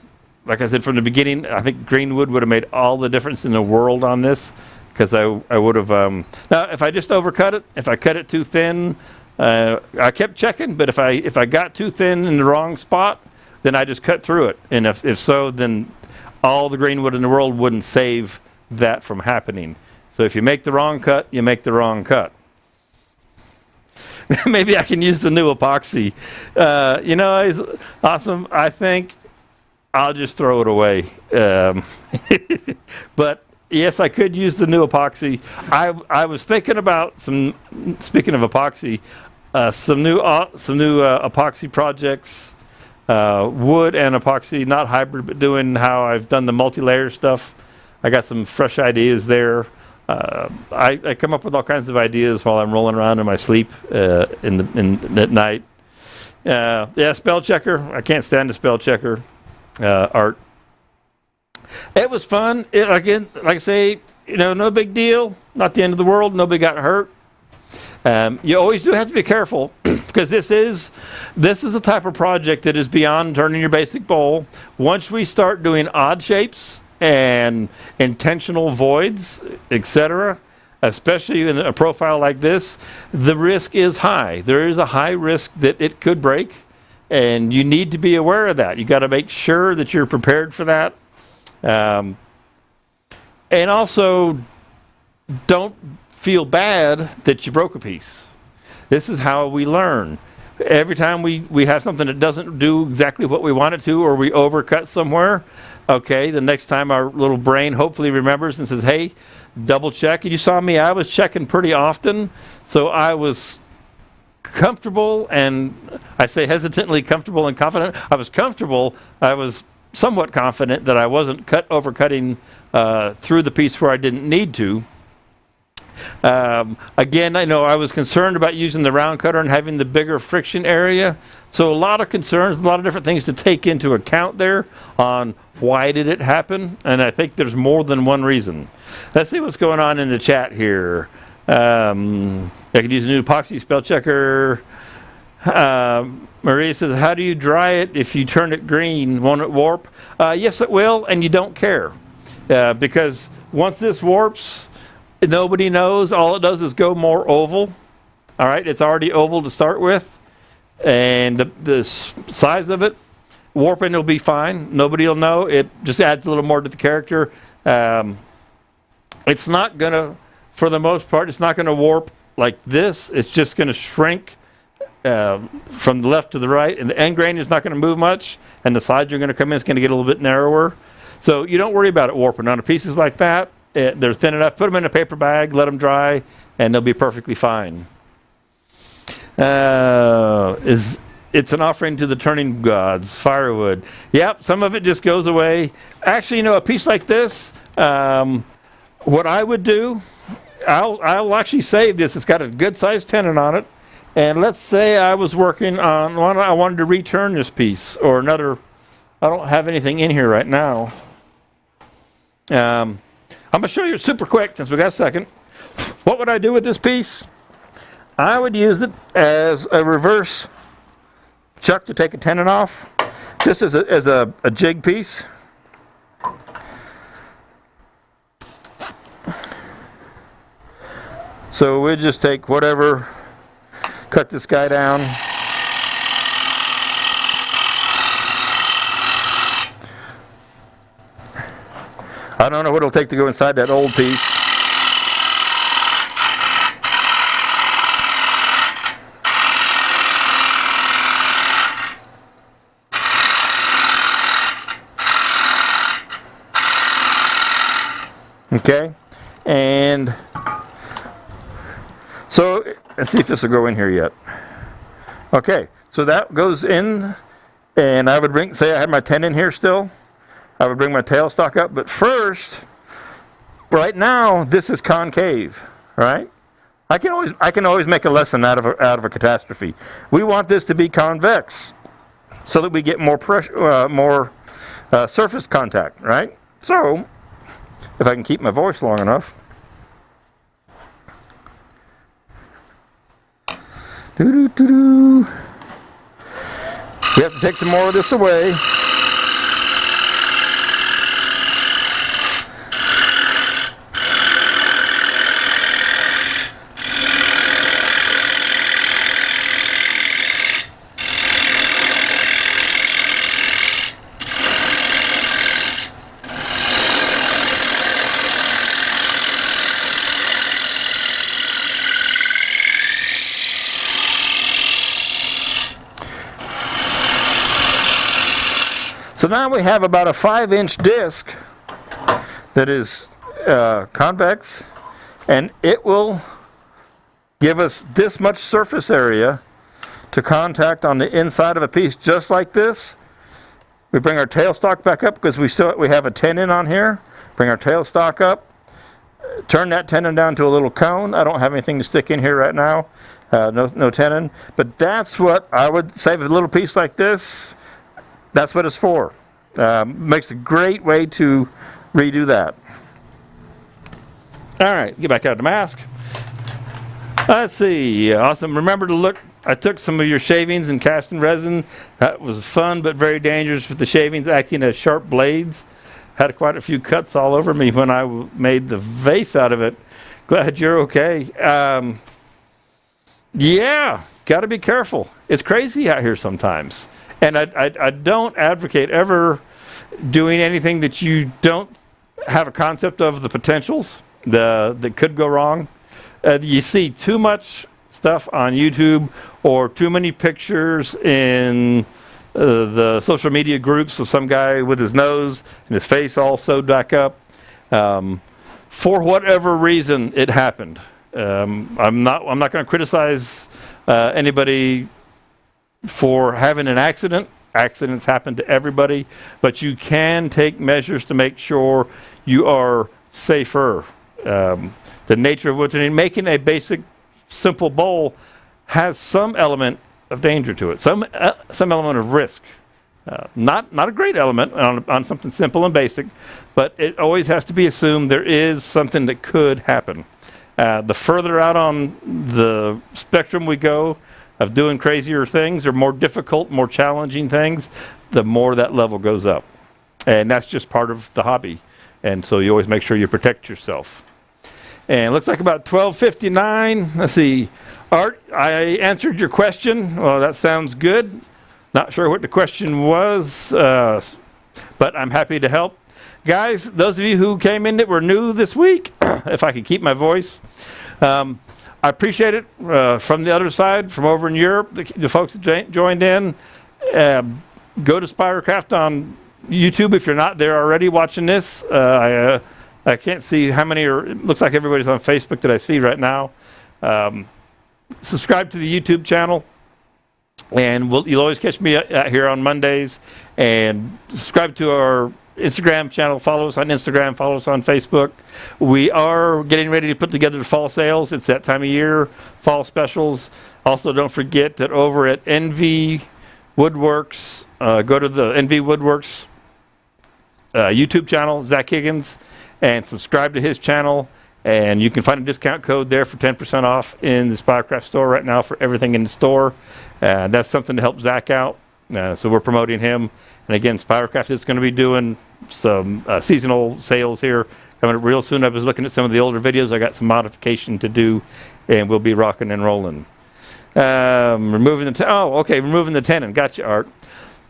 S1: like I said from the beginning, I think green wood would have made all the difference in the world on this, because I would have. Now, if I just overcut it, if I cut it too thin, I kept checking. But if I got too thin in the wrong spot, then I just cut through it. And if so, then all the green wood in the world wouldn't save that from happening. So if you make the wrong cut, you make the wrong cut. Maybe I can use the new epoxy. It's awesome. I think I'll just throw it away. But yes, I could use the new epoxy. I was thinking about speaking of epoxy, some new epoxy projects, wood and epoxy, not hybrid, but doing how I've done the multi-layer stuff. I got some fresh ideas there. I come up with all kinds of ideas while I'm rolling around in my sleep at night. Spell checker. I can't stand the spell checker art. It was fun. Again, like I say, no big deal. Not the end of the world. Nobody got hurt. You always do have to be careful because this is the type of project that is beyond turning your basic bowl. Once we start doing odd shapes and intentional voids, etc., especially in a profile like this, the risk is high. There is a high risk that it could break, and you need to be aware of that. You got to make sure that you're prepared for that. And also, don't feel bad that you broke a piece. This is how we learn. Every time we have something that doesn't do exactly what we want it to, or we overcut somewhere, okay, the next time our little brain hopefully remembers and says, hey, double check. And you saw me, I was checking pretty often, so I was comfortable, and I say hesitantly comfortable and confident. I was comfortable. I was somewhat confident that I wasn't overcutting through the piece where I didn't need to. Again, I know I was concerned about using the round cutter and having the bigger friction area. So a lot of concerns, a lot of different things to take into account there on why did it happen. And I think there's more than one reason. Let's see what's going on in the chat here. I could use a new epoxy spell checker. Maria says, how do you dry it if you turn it green? Won't it warp? Yes, it will, and you don't care. Because once this warps, nobody knows. All it does is go more oval. All right, it's already oval to start with. And the size of it, warping will be fine. Nobody will know. It just adds a little more to the character. It's not going to, for the most part, it's not going to warp like this. It's just going to shrink from the left to the right. And the end grain is not going to move much. And the sides are going to come in. It's going to get a little bit narrower. So you don't worry about it warping. On pieces like that, they're thin enough. Put them in a paper bag, let them dry, and they'll be perfectly fine. It's an offering to the turning gods, firewood. Yep, some of it just goes away. Actually, a piece like this, what I would do, I'll actually save this. It's got a good sized tenon on it. And let's say I was working on one, I wanted to return this piece or another. I don't have anything in here right now. I'm going to show you super quick since we got a second. What would I do with this piece? I would use it as a reverse chuck to take a tenon off, just as a jig piece. So we'll just take whatever, cut this guy down. I don't know what it'll take to go inside that old piece. Okay, and so let's see if this will go in here yet. Okay, so that goes in, and I would say I had my tenon here still. I would bring my tailstock up, but first, right now, this is concave, right? I can always make a lesson out of a catastrophe. We want this to be convex, so that we get more pressure, more surface contact, right? So, if I can keep my voice long enough. We have to take some more of this away. So now we have about a 5-inch disc that is convex, and it will give us this much surface area to contact on the inside of a piece just like this. We bring our tailstock back up because we have a tenon on here. Bring our tailstock up, turn that tenon down to a little cone. I don't have anything to stick in here right now, no tenon, but that's what I would save a little piece like this. That's what it's for. Makes a great way to redo that. All right, get back out of the mask. Let's see. Awesome. Remember to look. I took some of your shavings and cast in resin. That was fun, but very dangerous with the shavings acting as sharp blades. Had quite a few cuts all over me when I made the vase out of it. Glad you're okay. Yeah, got to be careful. It's crazy out here sometimes. And I don't advocate ever doing anything that you don't have a concept of the potentials that could go wrong. You see too much stuff on YouTube or too many pictures in the social media groups of some guy with his nose and his face all sewed back up. For whatever reason, it happened. I'm not going to criticize anybody for having an accident. Accidents happen to everybody, but you can take measures to make sure you are safer. The nature of woodturning, making a basic, simple bowl has some element of danger to it, some element of risk. Not a great element on something simple and basic, but it always has to be assumed there is something that could happen. The further out on the spectrum we go, of doing crazier things or more difficult, more challenging things, the more that level goes up. And that's just part of the hobby. And so you always make sure you protect yourself. And it looks like about 12:59. Let's see. Art, I answered your question. Well, that sounds good. Not sure what the question was, but I'm happy to help. Guys, those of you who came in that were new this week, if I could keep my voice, I appreciate it from the other side, from over in Europe, the folks that joined in. Go to Spiracraft on YouTube, if you're not there already watching this, I can't see how many are. It looks like everybody's on Facebook that I see right now. Subscribe to the YouTube channel, and you'll always catch me out here on Mondays. And subscribe to our Instagram channel. Follow us on Instagram. Follow us on Facebook. We are getting ready to put together the fall sales. It's that time of year, fall specials. Also, don't forget that over at NV Woodworks, go to the NV Woodworks YouTube channel, Zach Higgins, and subscribe to his channel. And you can find a discount code there for 10% off in the Spiracraft store right now for everything in the store. That's something to help Zach out. So we're promoting him. And again, Spiracraft is going to be doing some seasonal sales here coming up real soon. I was looking at some of the older videos. I got some modification to do, and we'll be rocking and rolling. Removing the tenon. Gotcha, Art.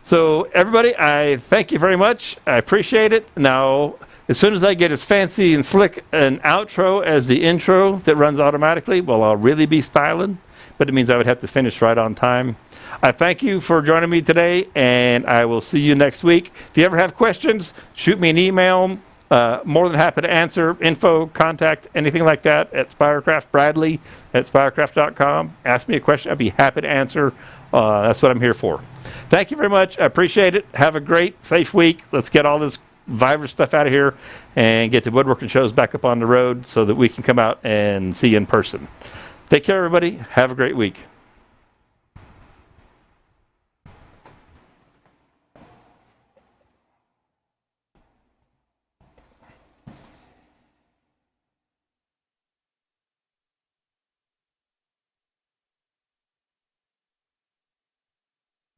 S1: So everybody, I thank you very much. I appreciate it. Now, as soon as I get as fancy and slick an outro as the intro that runs automatically, well, I'll really be styling, but it means I would have to finish right on time. I thank you for joining me today, and I will see you next week. If you ever have questions, shoot me an email. More than happy to answer. Info, contact, anything like that at Spiracraft, Bradley at spiracraft.com. Ask me a question. I'd be happy to answer. That's what I'm here for. Thank you very much. I appreciate it. Have a great, safe week. Let's get all this virus stuff out of here and get the woodworking shows back up on the road so that we can come out and see you in person. Take care, everybody. Have a great week.